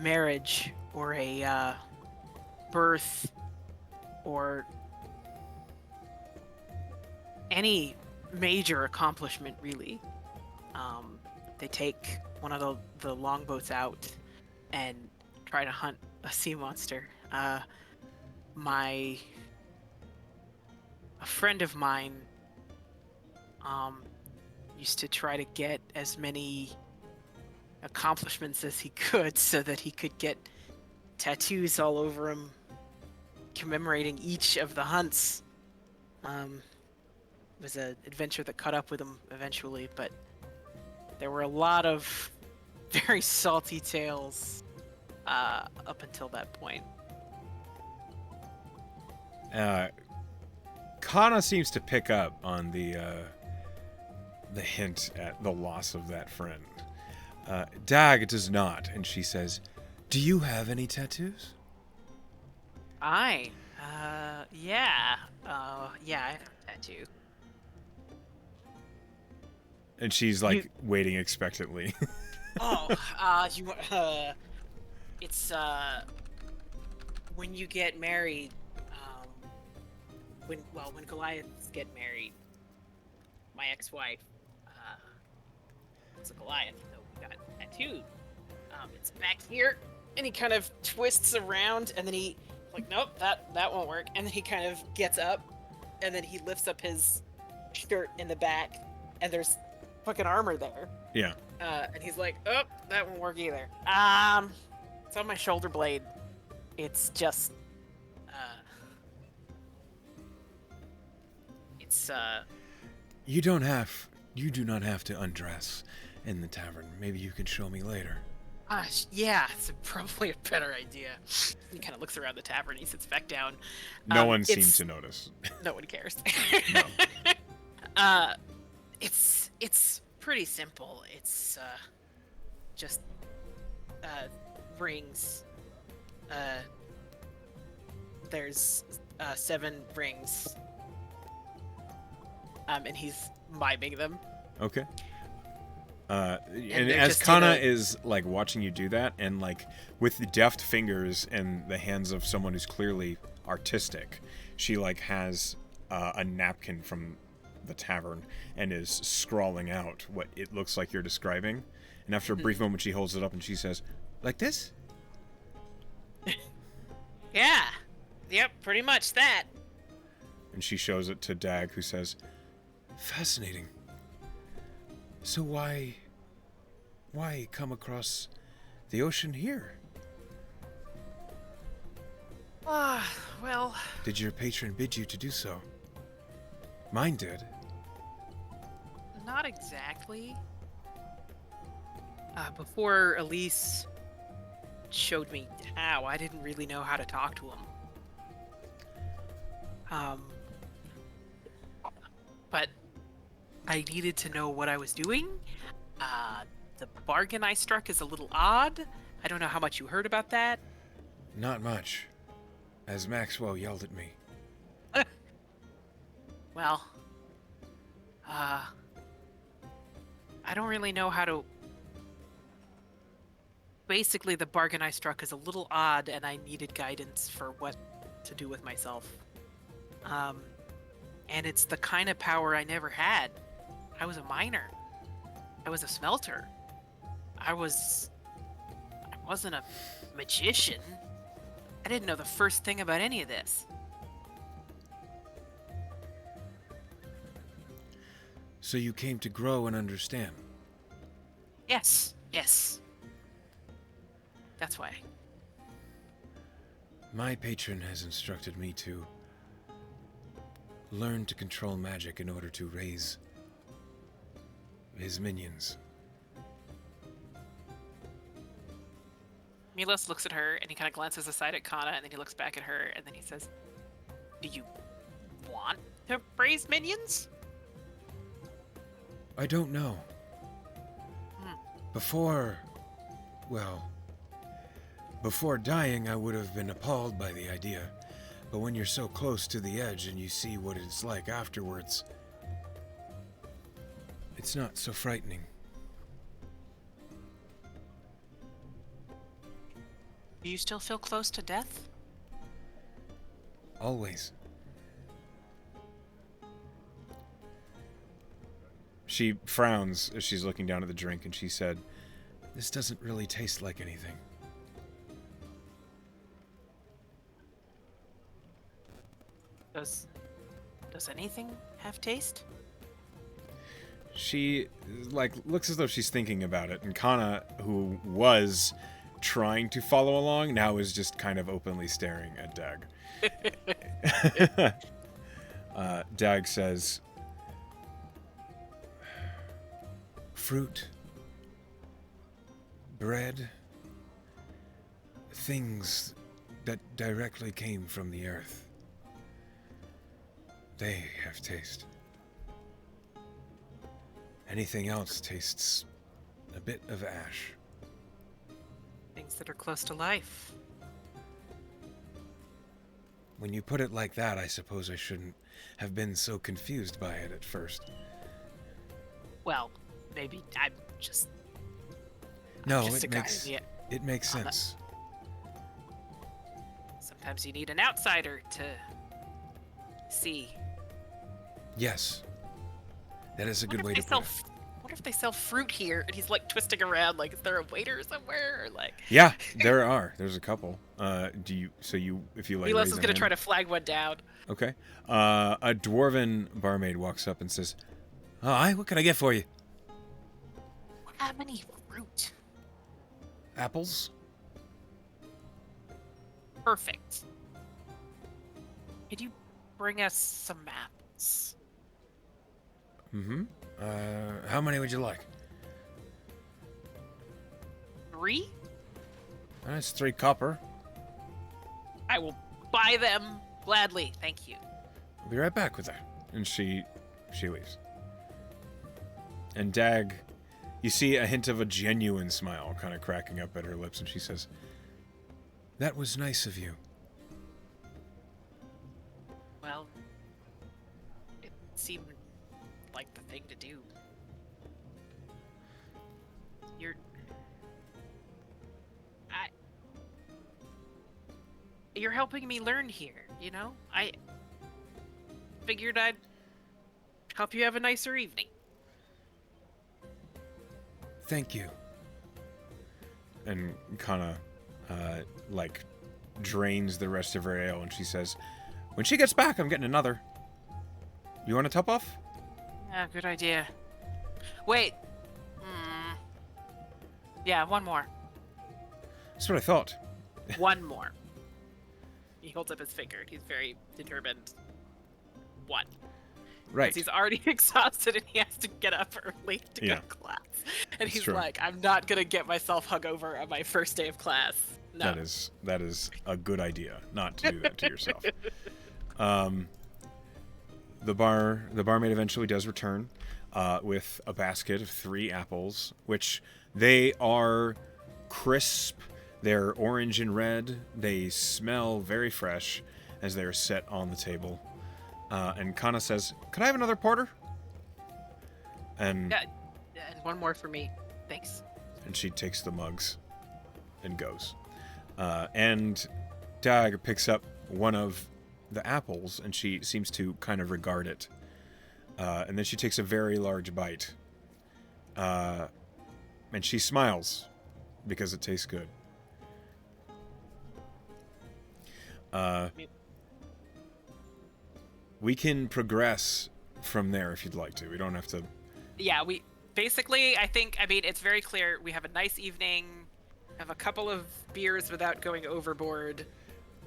marriage or a birth or any major accomplishment, really, they take one of the longboats out and try to hunt a sea monster. A friend of mine used to try to get as many accomplishments as he could so that he could get tattoos all over him commemorating each of the hunts. It was an adventure that caught up with him eventually, but there were a lot of very salty tales up until that point. Kana seems to pick up on the hint at the loss of that friend. Dag does not, and she says, "Do you have any tattoos?" Yeah. Yeah, I have a tattoo. And she's like waiting expectantly. It's when you get married, when Goliaths get married, my ex-wife was a Goliath, so we got tattooed. It's back here, and he kind of twists around, and then he like, nope, that won't work, and then he kind of gets up, and then he lifts up his shirt in the back, and there's fucking armor there. Yeah. And he's like, oh, that won't work either. It's on my shoulder blade. It's just, You do not have to undress in the tavern. Maybe you can show me later. Yeah, it's probably a better idea. He kind of looks around the tavern. He sits back down. No one seems to notice. No one cares. No. It's pretty simple. It's just rings. There's 7 rings. And he's miming them. Okay. And as Kana is like watching you do that, and like with the deft fingers and the hands of someone who's clearly artistic, she like has a napkin from the tavern and is scrawling out what it looks like you're describing. And after a brief moment, she holds it up and she says, "Like this?" Yeah. Yep, pretty much that. And she shows it to Dag, who says, "Fascinating. So why come across the ocean here?" Well... Did your patron bid you to do so? Mine did. Not exactly. Before Elise showed me how, I didn't really know how to talk to him. But I needed to know what I was doing. The bargain I struck is a little odd. I don't know how much you heard about that. Not much, as Maxwell yelled at me. Well, I don't really know how to... Basically, the bargain I struck is a little odd, and I needed guidance for what to do with myself. And it's the kind of power I never had. I was a miner. I was a smelter. I wasn't a magician. I didn't know the first thing about any of this. So you came to grow and understand. Yes. That's why. My patron has instructed me to learn to control magic in order to raise his minions. Milos looks at her and he kind of glances aside at Kana, and then he looks back at her and then he says, "Do you want to raise minions?" I don't know. Before dying, I would have been appalled by the idea. But when you're so close to the edge and you see what it's like afterwards, it's not so frightening. Do you still feel close to death? Always. She frowns as she's looking down at the drink, and she said, "This doesn't really taste like anything." Does anything have taste? She, looks as though she's thinking about it, and Kana, who was trying to follow along, now is just kind of openly staring at Dag. Dag says, "Fruit, bread, things that directly came from the earth. They have taste. Anything else tastes a bit of ash." Things that are close to life. When you put it like that, I suppose I shouldn't have been so confused by it at first. Well, maybe I'm just... No, just it makes sense. Sometimes you need an outsider to see. Yes. That is a good way to put it. What if they sell fruit here? And he's like twisting around, like, is there a waiter somewhere? Or like... Yeah, there are. There's a couple. If you like... Milos is going to try to flag one down. Okay. A dwarven barmaid walks up and says, "Hi, what can I get for you?" How many fruit? Apples? Perfect. Could you bring us some apples? Mm-hmm. How many would you like? 3? That's 3 copper. I will buy them gladly, thank you. I'll be right back with that. And she leaves. And Dag, you see a hint of a genuine smile kind of cracking up at her lips, and she says, "That was nice of you." Well, it seemed like the thing to do. You're helping me learn here, you know? I figured I'd help you have a nicer evening. Thank you. And Kana, drains the rest of her ale, and she says, "When she gets back, I'm getting another. You want a top off?" Yeah, good idea. Wait. Yeah, one more. That's what I thought. One more. He holds up his finger. He's very determined. 1. Right. Because he's already exhausted and he has to get up early to go to class. And he's like, "I'm not going to get myself hungover on my first day of class." No. That is a good idea, not to do that to yourself. The barmaid eventually does return with a basket of 3 apples, which they are crisp. They're orange and red. They smell very fresh as they're set on the table. And Kana says, "Could I have another porter?" And Yeah, and one more for me. Thanks. she takes the mugs and goes. And Dag picks up one of the apples, and she seems to kind of regard it. And then she takes a very large bite. And she smiles because it tastes good. We can progress from there if you'd like to. We don't have to. Yeah, we basically, I mean, it's very clear. We have a nice evening, have a couple of beers without going overboard.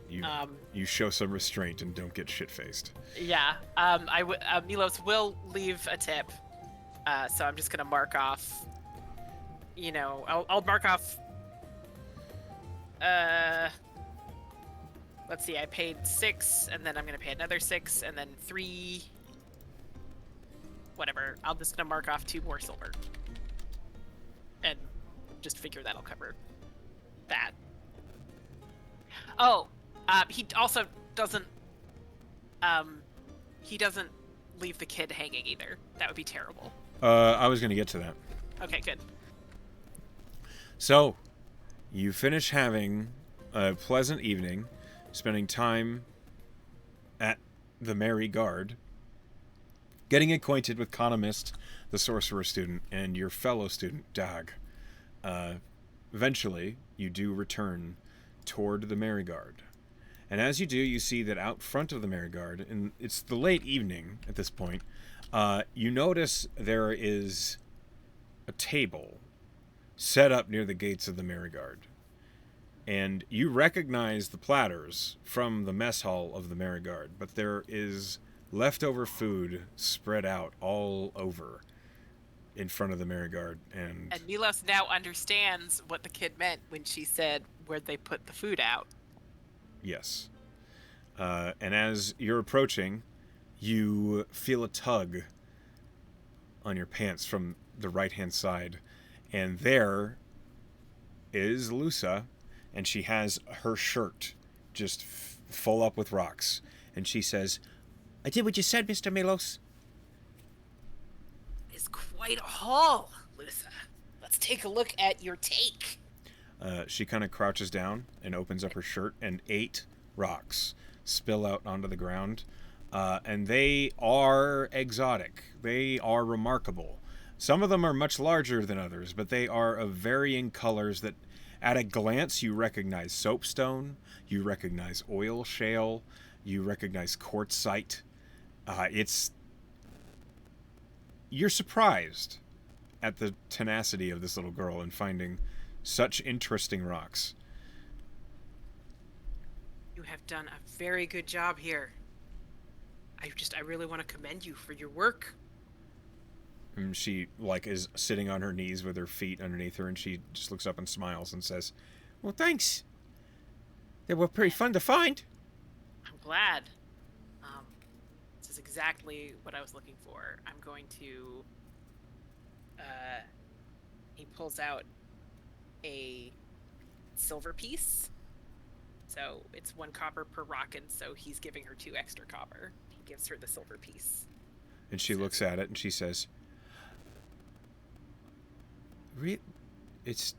You show some restraint and don't get shit-faced. Yeah, Milos will leave a tip. So I'm just gonna mark off. I'll mark off. Let's see. I paid 6, and then I'm gonna pay another 6, and then 3. Whatever. I'm just gonna mark off 2 more silver, and just figure that'll cover that. Oh, he also doesn't. He doesn't leave the kid hanging either. That would be terrible. I was gonna get to that. Okay, good. So, you finish having a pleasant evening, spending time at the Merry Guard, getting acquainted with Economist, the sorcerer student, and your fellow student, Dag. Eventually, you do return toward the Merry Guard. And as you do, you see that out front of the Merry Guard, and it's the late evening at this point, you notice there is a table set up near the gates of the Merry Guard. And you recognize the platters from the mess hall of the Merry Guard, but there is leftover food spread out all over in front of the Merry Guard. And Milos now understands what the kid meant when she said where'd they put the food out. Yes. And as you're approaching, you feel a tug on your pants from the right-hand side. And there is Lusa, and she has her shirt just full up with rocks. And she says, "I did what you said, Mr. Milos." It's quite a haul, Lusa. Let's take a look at your take. She kind of crouches down and opens up her shirt, and 8 rocks spill out onto the ground. And they are exotic. They are remarkable. Some of them are much larger than others, but they are of varying colors that at a glance you recognize soapstone, you recognize oil shale, you recognize quartzite. You're surprised at the tenacity of this little girl in finding such interesting rocks. You have done a very good job here. I really want to commend you for your work. And she is sitting on her knees with her feet underneath her, and she just looks up and smiles and says, "Well, thanks. They were pretty fun to find." I'm glad. This is exactly what I was looking for. I'm going to. He pulls out a silver piece. So it's 1 copper per rock, and so he's giving her 2 extra copper. He gives her the silver piece. And she looks at it and she says, "It's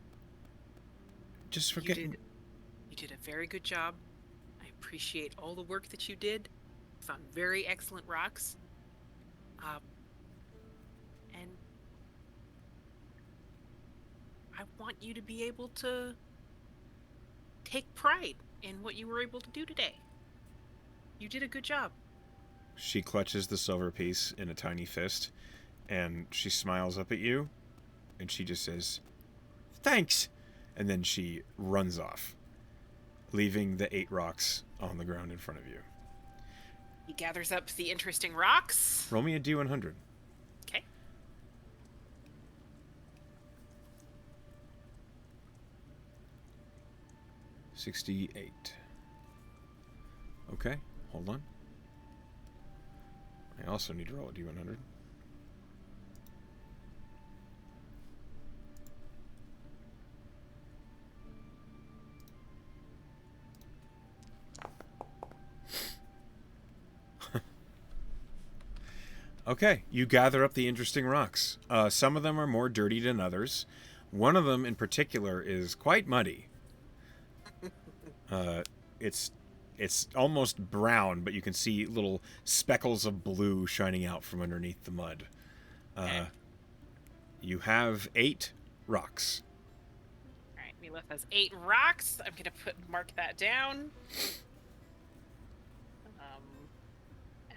just forgetting." You did a very good job. I appreciate all the work that you did. Found very excellent rocks. And I want you to be able to take pride in what you were able to do today. You did a good job. She clutches the silver piece in a tiny fist, and she smiles up at you, and she just says, "Thanks," and then she runs off, leaving the 8 rocks on the ground in front of you. He gathers up the interesting rocks. Roll me a D100. Okay. $68. Okay, hold on. I also need to roll a D100. Okay, you gather up the interesting rocks. Some of them are more dirty than others. One of them in particular is quite muddy. Uh, it's it's almost brown, but you can see little speckles of blue shining out from underneath the mud. Okay. You have 8 rocks. All right, Milos has 8 rocks. I'm gonna mark that down.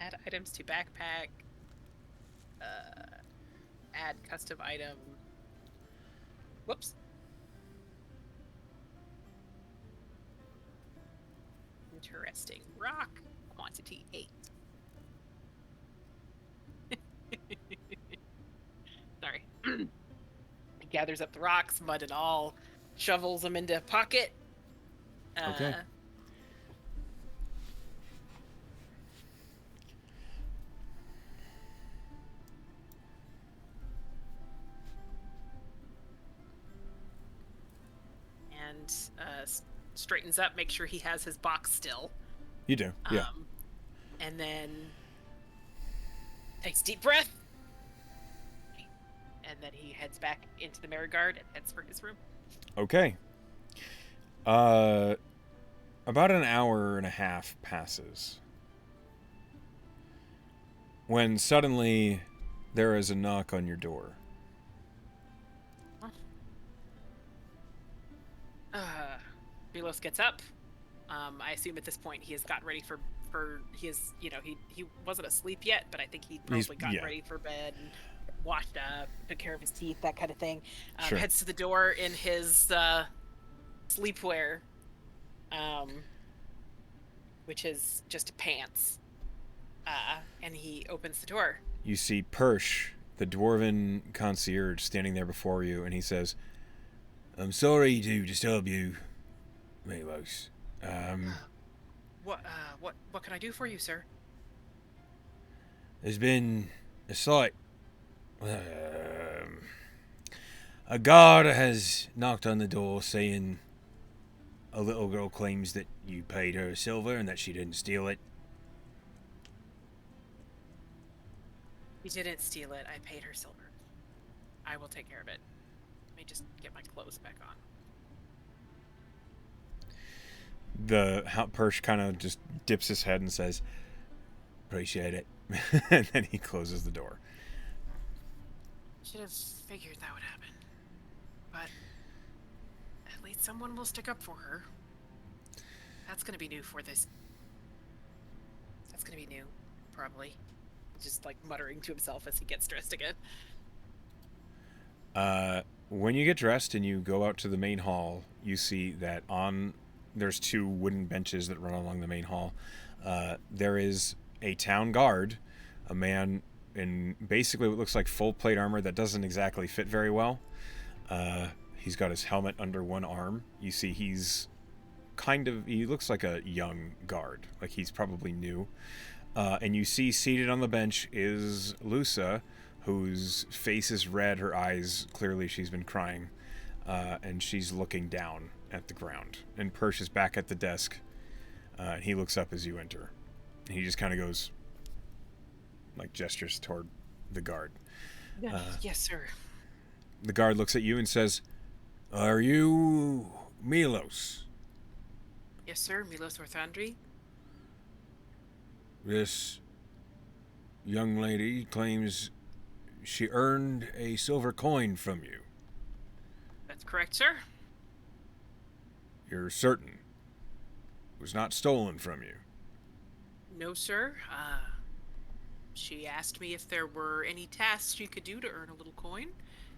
Add items to backpack. Add custom item. Whoops. Interesting. Rock. Quantity 8. Sorry. He gathers up the rocks, mud and all, shovels them into a pocket. Okay. And straightens up, make sure he has his box still. You do, yeah. And then takes a deep breath. And then he heads back into the mirror guard and heads for his room. Okay. About an hour and a half passes when suddenly there is a knock on your door. Milos gets up. I assume at this point he has gotten ready for he is, you know, he wasn't asleep yet, but I think he probably got ready for bed and washed up, took care of his teeth, that kind of thing. Sure. Heads to the door in his sleepwear, which is just pants. And he opens the door. You see Persh, the dwarven concierge, standing there before you, and he says, "I'm sorry to disturb you, Milos. What can I do for you, sir?" There's been a slight... a guard has knocked on the door saying a little girl claims that you paid her silver and that she didn't steal it. You didn't steal it. I paid her silver. I will take care of it. Let me just get my clothes back on. The Persh kind of just dips his head and says, "Appreciate it." And then he closes the door. Should have figured that would happen. But at least someone will stick up for her. That's gonna be new for this. That's gonna be new, probably. Just like muttering to himself as he gets dressed again. When you get dressed and you go out to the main hall, you see that there's 2 wooden benches that run along the main hall. There is a town guard, a man in basically what looks like full plate armor that doesn't exactly fit very well. He's got his helmet under one arm. You see he looks like a young guard, like he's probably new. And you see seated on the bench is Lusa, whose face is red, her eyes, clearly she's been crying, and she's looking down at the ground. And Persh is back at the desk, and he looks up as you enter. And he just kind of goes, like gestures toward the guard. Yes, sir. The guard looks at you and says, "Are you Milos?" Yes, sir. Milos Orthandri. This young lady claims she earned a silver coin from you. That's correct, sir. You're certain it was not stolen from you? No, sir. She asked me if there were any tasks she could do to earn a little coin,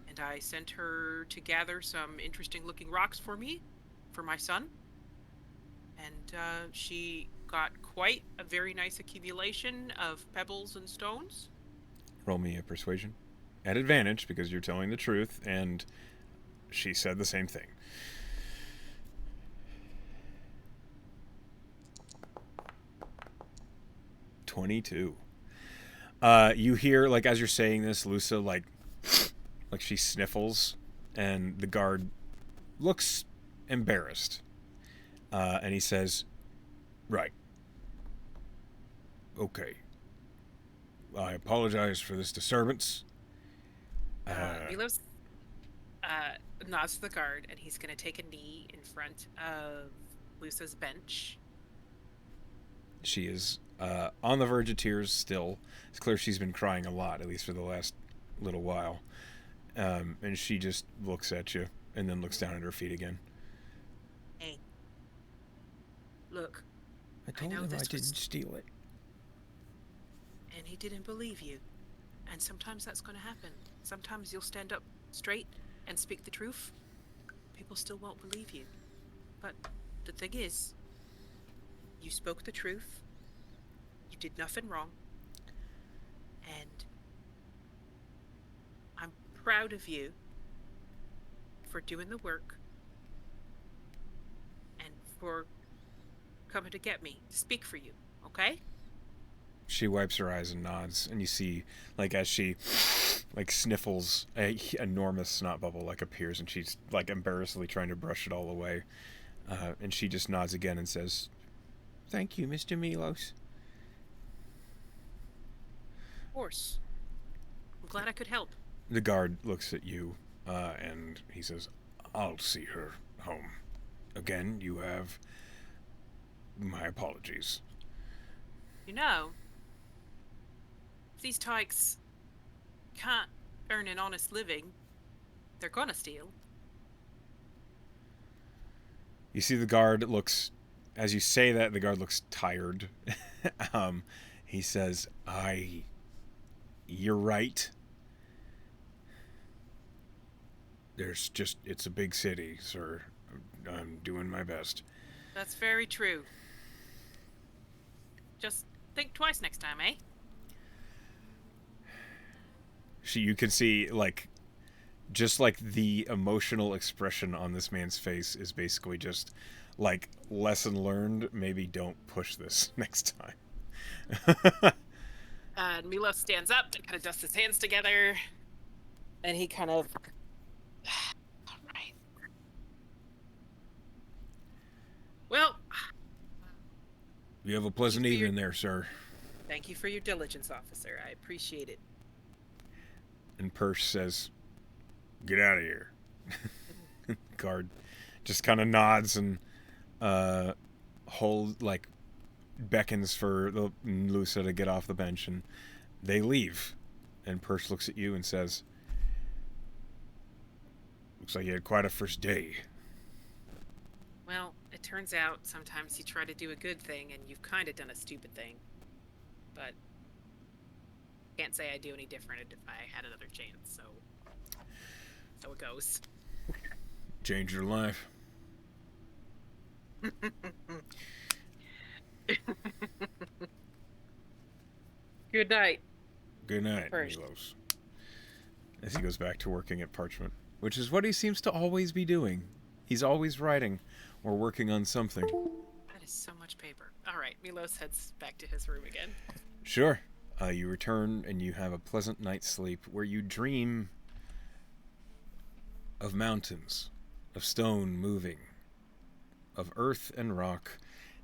and I sent her to gather some interesting-looking rocks for me, for my son. And she got quite a very nice accumulation of pebbles and stones. Roll me a persuasion. At advantage, because you're telling the truth, and she said the same thing. 22. You hear, like, as you're saying this, Lusa, like she sniffles, and the guard looks embarrassed. And he says, "Right. Okay. I apologize for this disturbance. Milos nods to the guard, and he's going to take a knee in front of Lusa's bench. She is on the verge of tears still. It's clear she's been crying a lot, at least for the last little while. And she just looks at you and then looks down at her feet again. Hey, look. I told him I didn't steal it. And he didn't believe you. And sometimes that's going to happen. Sometimes you'll stand up straight and speak the truth. People still won't believe you. But the thing is, you spoke the truth. You did nothing wrong. And I'm proud of you for doing the work and for coming to get me, to speak for you, okay? She wipes her eyes and nods, and you see, like, as she, like, sniffles, a enormous snot bubble, like, appears, and she's, like, embarrassedly trying to brush it all away. And she just nods again and says, "Thank you, Mr. Milos." Of course. I'm glad I could help. The guard looks at you, and he says, "I'll see her home. Again, you have my apologies." You know, if these tykes can't earn an honest living, they're gonna steal. You see the guard looks, as you say that, the guard looks tired. He says, you're right. It's a big city, sir. I'm doing my best. That's very true. Just think twice next time, eh? You can see, like, just like the emotional expression on this man's face is basically just like, lesson learned, maybe don't push this next time. And Milos stands up and kind of dusts his hands together, and he kind of, all right. Well, You have a pleasant evening there, sir. thank you for your diligence, officer. I appreciate it. And Persh says, "Get out of here." Guard just kind of nods and beckons for the Lusa to get off the bench, and they leave. And Persh looks at you and says, "Looks like you had quite a first day." Well, it turns out sometimes you try to do a good thing and you've kind of done a stupid thing. But can't say I'd do any different if I had another chance, so it goes. Changed your life. Good night. Good night, Persh. Milos. As he goes back to working at Parchment, which is what he seems to always be doing. He's always writing or working on something. That is so much paper. All right, Milos heads back to his room again. Sure. You return and you have a pleasant night's sleep where you dream of mountains, of stone moving, of earth and rock,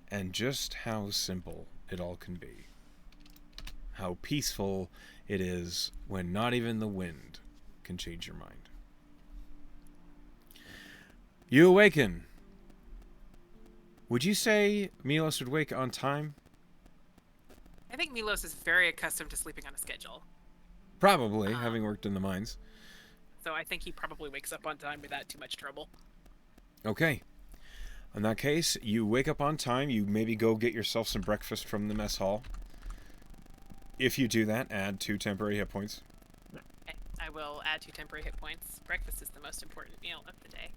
and just how simple it all can be. How peaceful it is when not even the wind can change your mind. You awaken. Would you say Milos would wake on time? I think Milos is very accustomed to sleeping on a schedule. Probably, having worked in the mines. So I think he probably wakes up on time without too much trouble. Okay. In that case, you wake up on time. You maybe go get yourself some breakfast from the mess hall. If you do that, add 2 temporary hit points. Okay, I will add 2 temporary hit points. Breakfast is the most important meal of the day.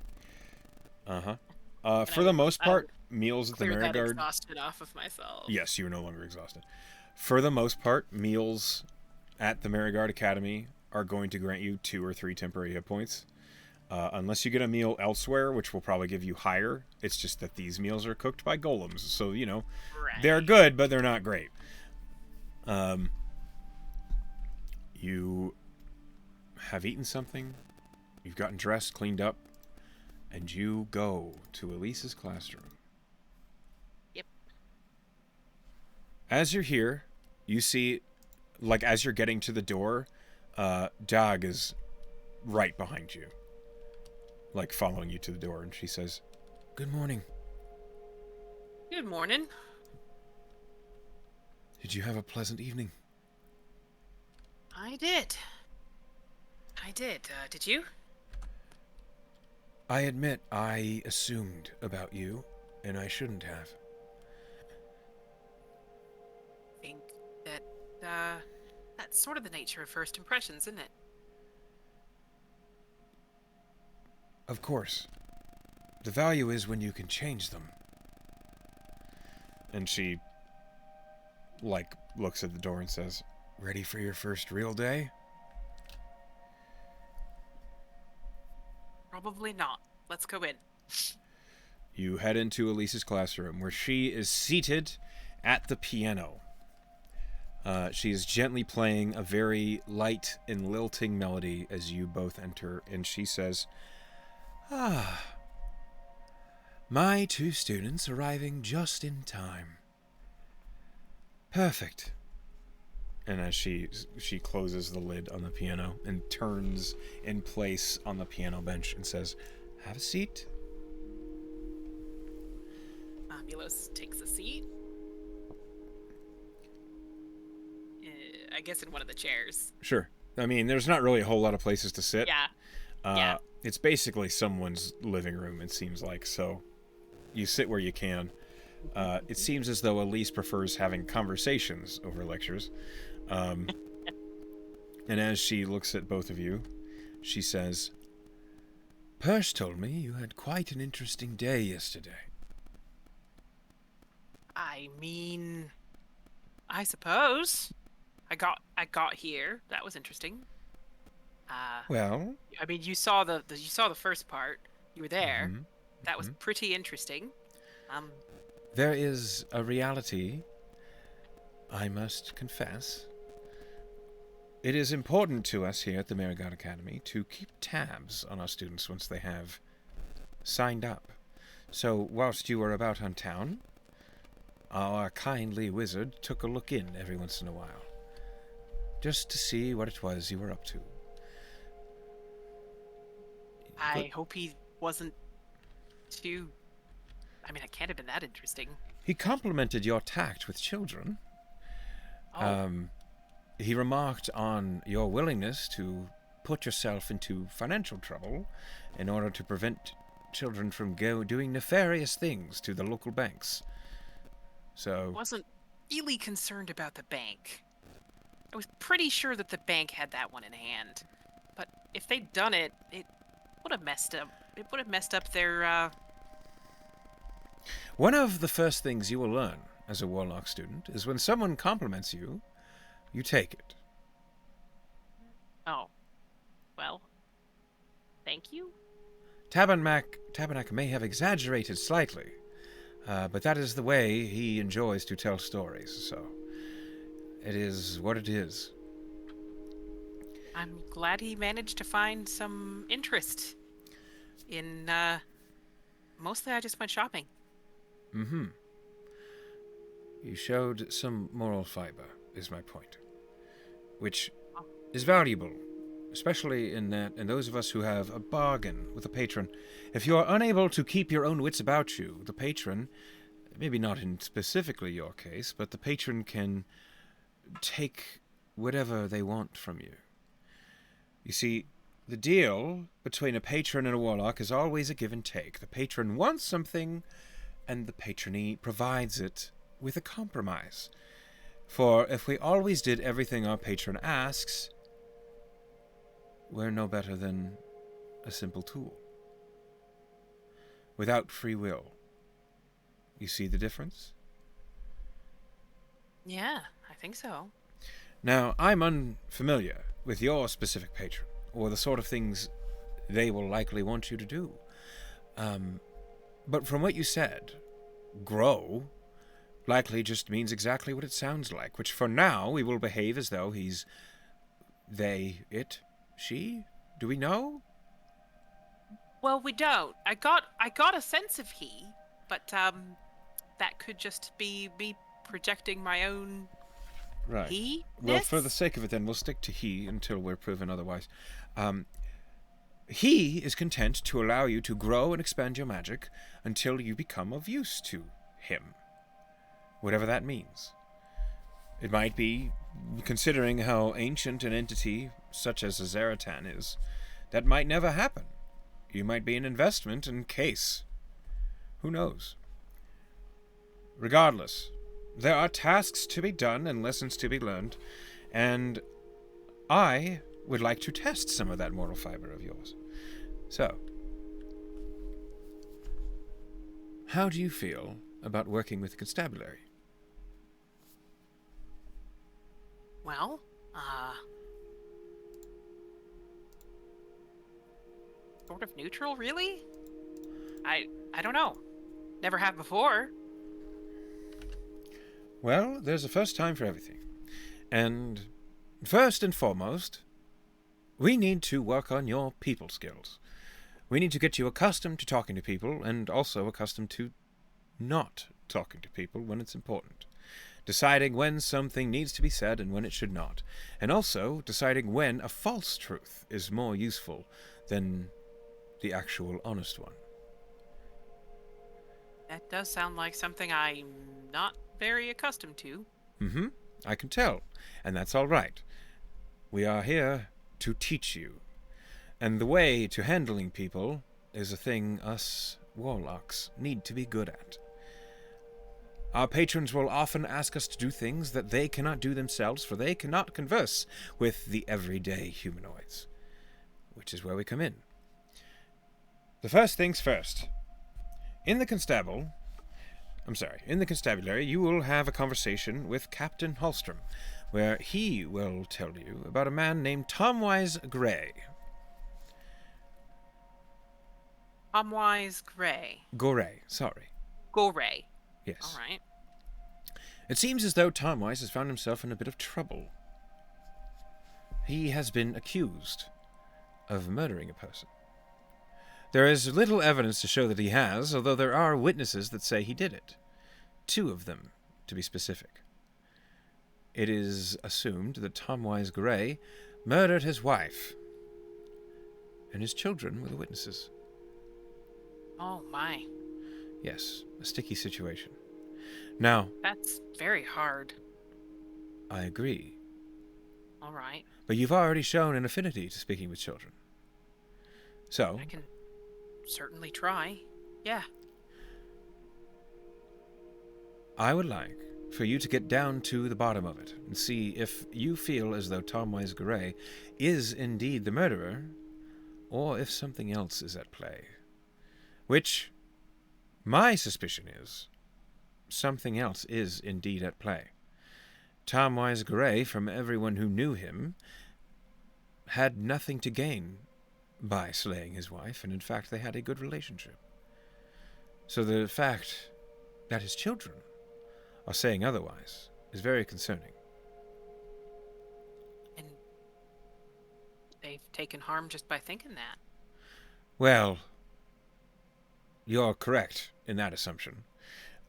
For the most part, meals at the Clear that Merigard... exhaustion off of myself. Yes, you are no longer exhausted. For the most part, meals at the Merigard Academy are going to grant you 2 or 3 temporary hit points. Unless you get a meal elsewhere, which will probably give you higher. It's just that these meals are cooked by golems. So, Right. they're good, but they're not great. You have eaten something. You've gotten dressed, cleaned up. And you go to Elise's classroom. Yep. As you're here, you see like as you're getting to the door, Dag is right behind you, like following you to the door, and she says, "Good morning. Good morning. Did you have a pleasant evening?" I did. Did you? I admit I assumed about you, and I shouldn't have. Think that, that's sort of the nature of first impressions, isn't it? Of course. The value is when you can change them. And she, like, looks at the door and says, "Ready for your first real day?" Probably not. Let's go in. You head into Elise's classroom, where she is seated at the piano. She is gently playing a very light and lilting melody as you both enter, and she says, "Ah, my two students arriving just in time. Perfect." And as she closes the lid on the piano and turns in place on the piano bench and says, "Have a seat." Milos takes a seat. I guess in one of the chairs. Sure. I mean, there's not really a whole lot of places to sit. Yeah. It's basically someone's living room, it seems like, so you sit where you can. It seems as though Elise prefers having conversations over lectures. And as she looks at both of you, she says, "Persh told me you had quite an interesting day yesterday." I mean, I suppose. I got here. That was interesting. Well, I mean, you saw the first part. You were there. mhm, That was pretty interesting. there is a reality, I must confess. It is important to us here at the Marigot Academy to keep tabs on our students once they have signed up. So, whilst you were about on town, our kindly wizard took a look in every once in a while, just to see what it was you were up to. I hope he wasn't too. I mean, it can't have been that interesting. He complimented your tact with children. Oh, He remarked on your willingness to put yourself into financial trouble in order to prevent children from doing nefarious things to the local banks. So, wasn't really concerned about the bank. I was pretty sure that the bank had that one in hand. But if they'd done it, it would have messed up. It would have messed up their. one of the first things you will learn as a warlock student is when someone compliments you, you take it. Oh, well. Thank you. Tabernac may have exaggerated slightly, but that is the way he enjoys to tell stories, so it is what it is. I'm glad he managed to find some interest in. Mostly, I just went shopping. Mm-hmm. You showed some moral fiber, is my point, which is valuable, especially in those of us who have a bargain with a patron. If you are unable to keep your own wits about you, the patron, maybe not in specifically your case, but the patron can take whatever they want from you. You see, the deal between a patron and a warlock is always a give and take. The patron wants something, and the patronee provides it with a compromise. For if we always did everything our patron asks, we're no better than a simple tool. Without free will. You see the difference? Yeah, I think so. Now, I'm unfamiliar with your specific patron, or the sort of things they will likely want you to do. But from what you said, grow likely just means exactly what it sounds like, which for now we will behave as though he's they, it, she? Do we know? Well, we don't. I got a sense of he, but that could just be me projecting my own Right. He? Well, for the sake of it, then, we'll stick to he until we're proven otherwise. He is content to allow you to grow and expand your magic until you become of use to him. Whatever that means. It might be, considering how ancient an entity such as a Zaratan is, that might never happen. You might be an investment in case. Who knows? Regardless, there are tasks to be done and lessons to be learned, and I would like to test some of that moral fiber of yours. So, how do you feel about working with the constabulary? Well, sort of neutral, really? I don't know. Never have before. Well, there's a first time for everything. And first and foremost, we need to work on your people skills. We need to get you accustomed to talking to people and also accustomed to not talking to people when it's important. Deciding when something needs to be said and when it should not. And also deciding when a false truth is more useful than the actual honest one. That does sound like something I'm not very accustomed to. Mm-hmm. I can tell. And that's all right. We are here to teach you. And the way to handling people is a thing us warlocks need to be good at. Our patrons will often ask us to do things that they cannot do themselves, for they cannot converse with the everyday humanoids. Which is where we come in. The first things first. In the constabulary, you will have a conversation with Captain Hallstrom, where he will tell you about a man named Tomwise Gray. Tomwise Gray. Goray, sorry. Goray. Yes. All right. It seems as though Tomwise has found himself in a bit of trouble. He has been accused of murdering a person. There is little evidence to show that he has, although there are witnesses that say he did it. 2 of them, to be specific. It is assumed that Tomwise Gray murdered his wife, and his children were the witnesses. Oh, my. Yes, a sticky situation. Now, That's very hard. I agree, All right. but you've already shown an affinity to speaking with children. So, I can certainly try. Yeah. I would like for you to get down to the bottom of it and see if you feel as though Tomwise Gray is indeed the murderer, or if something else is at play. Which, my suspicion is, something else is indeed at play. Tomwise Gray, from everyone who knew him, had nothing to gain by slaying his wife, and in fact they had a good relationship. So the fact that his children are saying otherwise is very concerning. And they've taken harm just by thinking that. Well, you're correct in that assumption.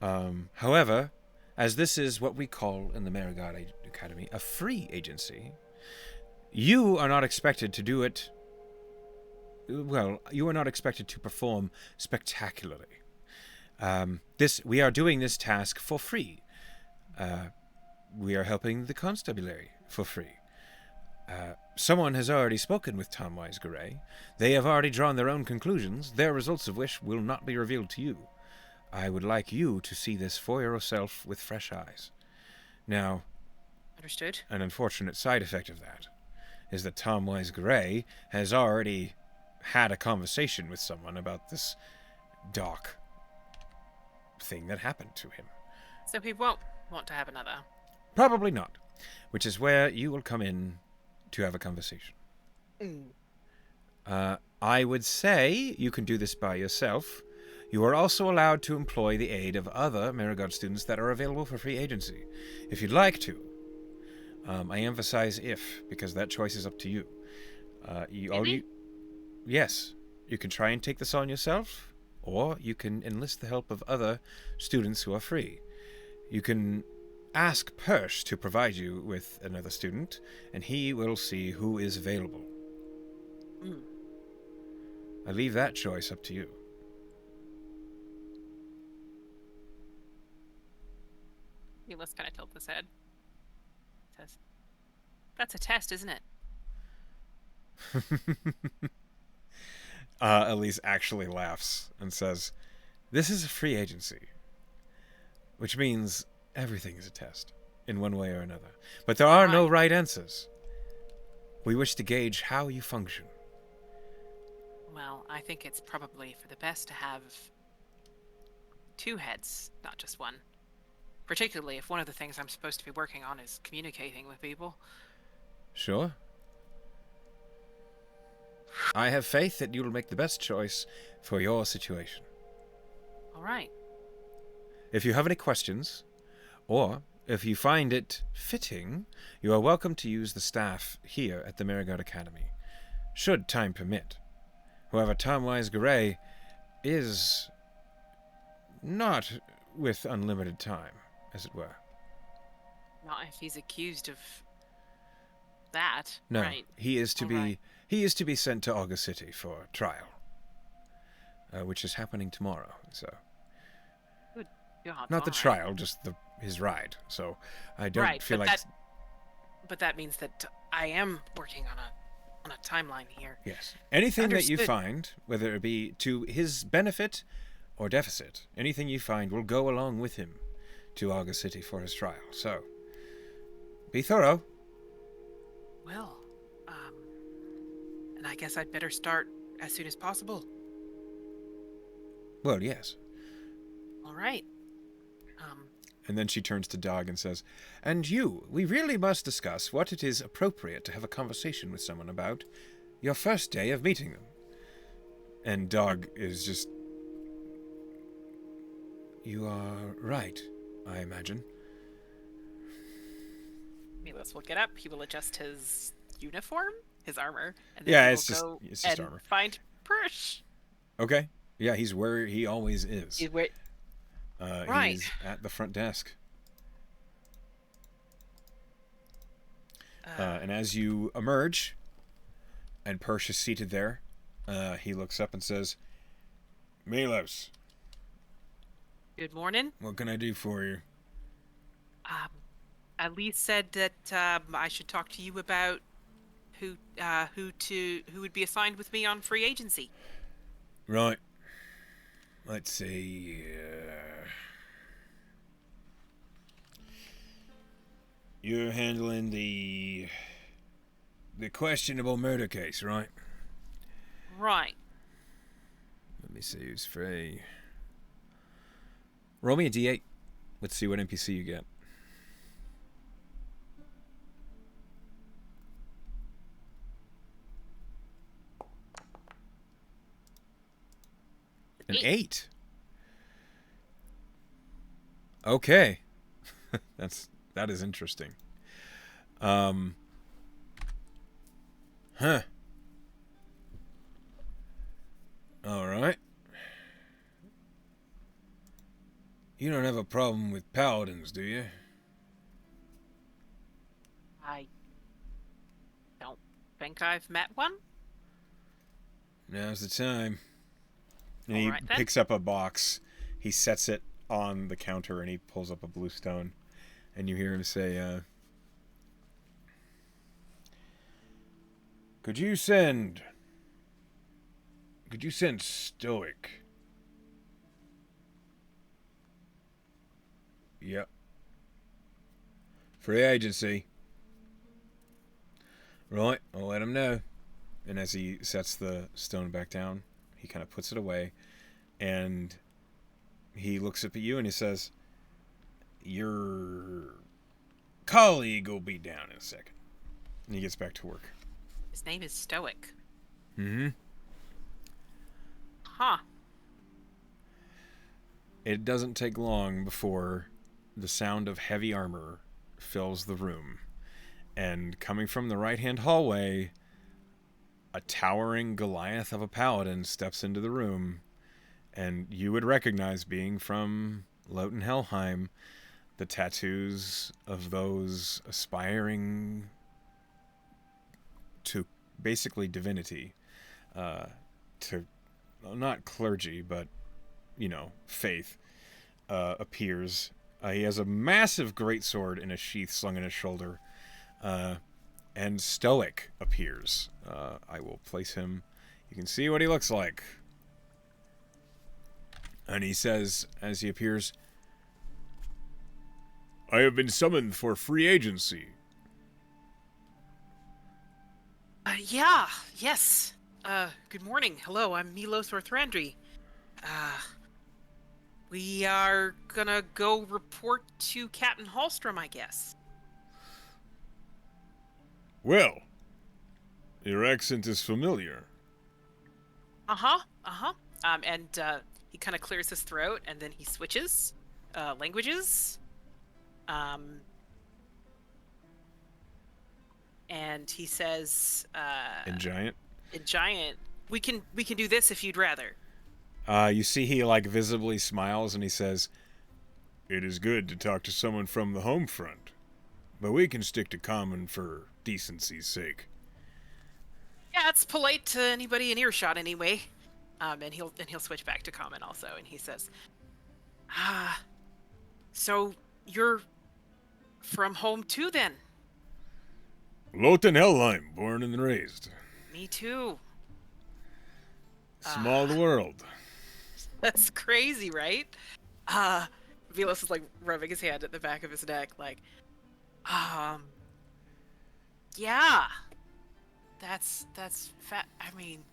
However, as this is what we call in the Marigard Academy a free agency, you are not expected to do it. Well, you are not expected to perform spectacularly. We are doing this task for free. We are helping the constabulary for free. Someone has already spoken with Tomwise Gray. They have already drawn their own conclusions, their results of which will not be revealed to you. I would like you to see this for yourself with fresh eyes. Now, Understood. an unfortunate side effect of that is that Tomwise Gray has already had a conversation with someone about this dark thing that happened to him. So he won't want to have another. Probably not, which is where you will come in to have a conversation. I would say you can do this by yourself. You are also allowed to employ the aid of other Marigard students that are available for free agency, if you'd like to. I emphasize if, because that choice is up to you. Yes, you can try and take this on yourself, or you can enlist the help of other students who are free. You can ask Persh to provide you with another student, and he will see who is available. Mm. I leave that choice up to you. Milos kind of tilts his head. Says, "That's a test, isn't it?" Elise actually laughs and says, "This is a free agency, which means everything is a test, in one way or another. But there are no right answers. We wish to gauge how you function." Well, I think it's probably for the best to have 2 heads, not just one. Particularly if one of the things I'm supposed to be working on is communicating with people. Sure. I have faith that you will make the best choice for your situation. All right. If you have any questions, or if you find it fitting, you are welcome to use the staff here at the Marigold Academy, should time permit. However, Time-Wise Garay is not with unlimited time, as it were. Not if he's accused of that. No, right. he is to be sent to August City for trial, which is happening tomorrow. So, Good God, not the why? trial, just his ride. So, I don't feel like. But that means that I am working on a timeline here. Yes. Anything that you Understood. find, whether it be to his benefit or deficit, anything you find will go along with him to August City for his trial. So, be thorough. Well, and I guess I'd better start as soon as possible. Well, yes. All right. And then she turns to Dog and says, "And you, we really must discuss what it is appropriate to have a conversation with someone about your first day of meeting them." And Dog is just... "You are right, I imagine." Milos will get up. He will adjust his uniform, his armor, and then Yeah, he it's will just go and armor. find Persh. Okay. Yeah, he's where he always is. Right. He's at the front desk. And as you emerge, and Persh is seated there, he looks up and says, "Milos, Good morning. what can I do for you?" Elise said that I should talk to you about who would be assigned with me on free agency. Right. Let's see. You're handling the questionable murder case, right? Right. Let me see who's free. Roll me a d8. Let's see what NPC you get. An 8. Okay. That is interesting. Huh. All right. You don't have a problem with paladins, do you? I don't think I've met one. Now's the time. And All he right, then. picks up a box. He sets it on the counter and he pulls up a blue stone. And you hear him say, Could you send Stoic? Yep. Free agency. Right, I'll let him know. And as he sets the stone back down, he kind of puts it away. And he looks up at you and he says, "Your colleague will be down in a second." And he gets back to work. His name is Stoic. Mm-hmm. Huh. It doesn't take long before the sound of heavy armor fills the room. And coming from the right-hand hallway, a towering Goliath of a paladin steps into the room. And you would recognize, being from Loten Helheim, the tattoos of those aspiring to basically divinity, to not clergy, but faith, appears. He has a massive greatsword in a sheath slung in his shoulder, and Stoic appears. I will place him. You can see what he looks like. And he says, as he appears, I have been summoned for free agency. Yes. Good morning. Hello, I'm Milos Orthrandri. We are gonna go report to Captain Hallstrom, I guess. Well, your accent is familiar. And he kind of clears his throat, and then he switches languages. And he says, In Giant? In Giant, we can do this if you'd rather. You see he, like, visibly smiles, and he says, It is good to talk to someone from the home front, but we can stick to common for decency's sake. Yeah, it's polite to anybody in earshot anyway. And he'll switch back to common also, and he says, so you're from home too, then? Lotenhelheim, born and raised. Me too. Small world. That's crazy, right? Milos is like rubbing his hand at the back of his neck, like, yeah. That's fat. I mean,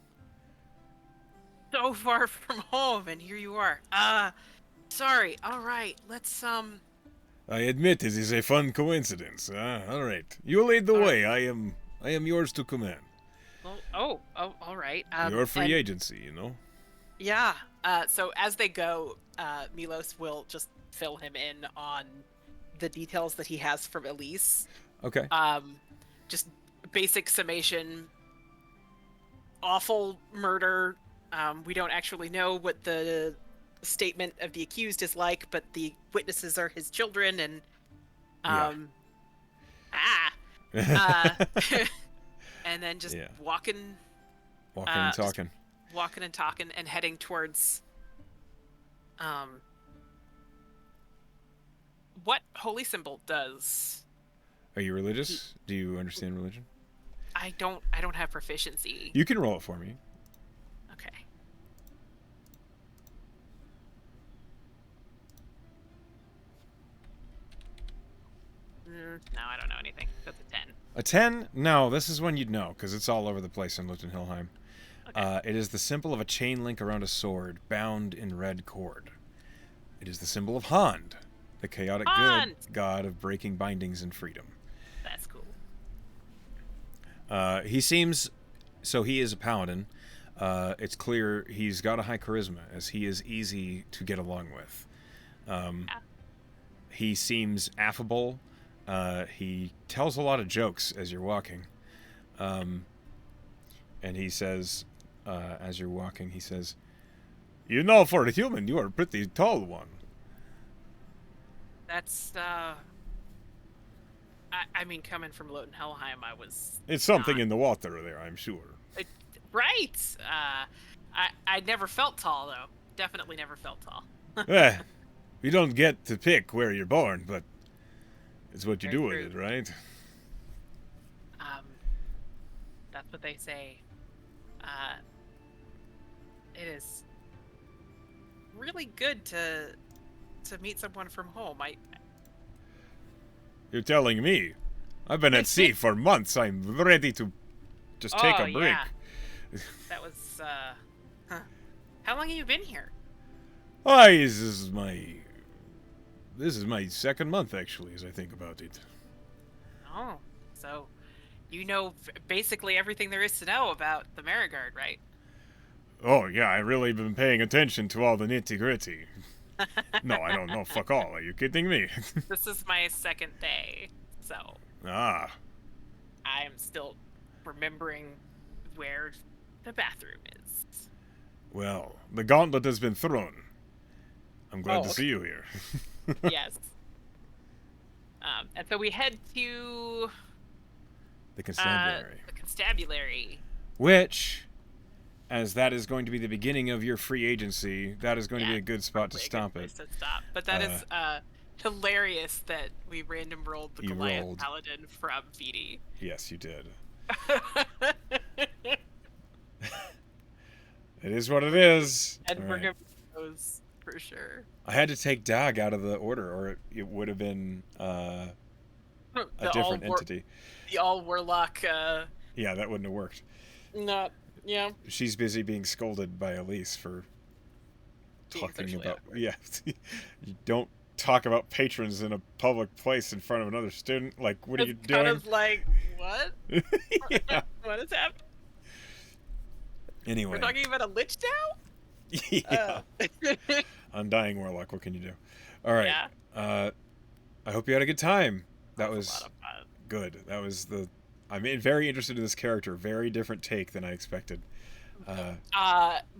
so far from home, and here you are. Sorry. All right, let's I admit it is a fun coincidence. All right, you lead the way. I am yours to command. Well, all right. Your free agency, Yeah. So as they go, Milos will just fill him in on the details that he has from Elise. Okay. Just basic summation. Awful murder. We don't actually know what the statement of the accused is like, but the witnesses are his children, and and then just walking and talking. Walking and talking and heading towards what holy symbol does. Are you religious? Do you understand religion? I don't have proficiency. You can roll it for me. Okay. No, I don't know anything. That's a 10. A 10? No, this is one you'd know, because it's all over the place in Lichtenhilheim. Okay. It is the symbol of a chain link around a sword, bound in red cord. It is the symbol of Hond, the chaotic good god of breaking bindings and freedom. That's cool. He seems... So he is a paladin. It's clear he's got a high charisma, as he is easy to get along with. He seems affable. He tells a lot of jokes as you're walking. And he says, as you're walking, he says, for a human, you are a pretty tall one. That's, I mean, coming from Lotenhelheim, I was... It's something in the water there, I'm sure. Right! I never felt tall, though. Definitely never felt tall. You don't get to pick where you're born, but it's what you do with it, right? That's what they say. It is really good to meet someone from home. You're telling me? I've been at sea for months. I'm ready to just take a break. Yeah. That was, How long have you been here? This is my second month, actually, as I think about it. Oh, so you know basically everything there is to know about the Marigard, right? Oh, yeah, I've really been paying attention to all the nitty-gritty. No, I don't know fuck all. Are you kidding me? This is my second day, so... I am still remembering where the bathroom is. Well, the gauntlet has been thrown. I'm glad to see you here. Yes. And so we head to The constabulary. the constabulary. Which, as that is going to be the beginning of your free agency, that is going to be a good spot to stop it. To stop. But that is hilarious that we random rolled the Goliath Paladin from VD. Yes, you did. It is what it is. And we're going to those for sure. I had to take Dag out of the order, or it would have been a different entity. The all warlock. Yeah, that wouldn't have worked. Not. Yeah. She's busy being scolded by Elise for talking about. Yeah, you don't talk about patrons in a public place in front of another student. Like, what are you doing? Kind of like, what? Yeah. What is happening? Anyway, we're talking about a lich now. Yeah. Undying warlock. What can you do? All right. Yeah. I hope you had a good time. That was a lot of fun. Good. That was the. I'm very interested in this character. Very different take than I expected.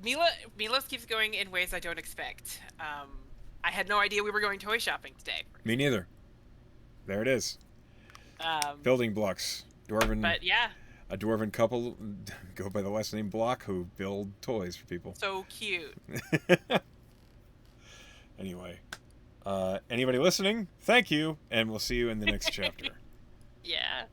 Milos keeps going in ways I don't expect. I had no idea we were going toy shopping today. Me neither. There it is. Building blocks. Dwarven. But yeah. A dwarven couple go by the last name Block who build toys for people. So cute. Anyway, anybody listening, thank you, and we'll see you in the next chapter. Yeah.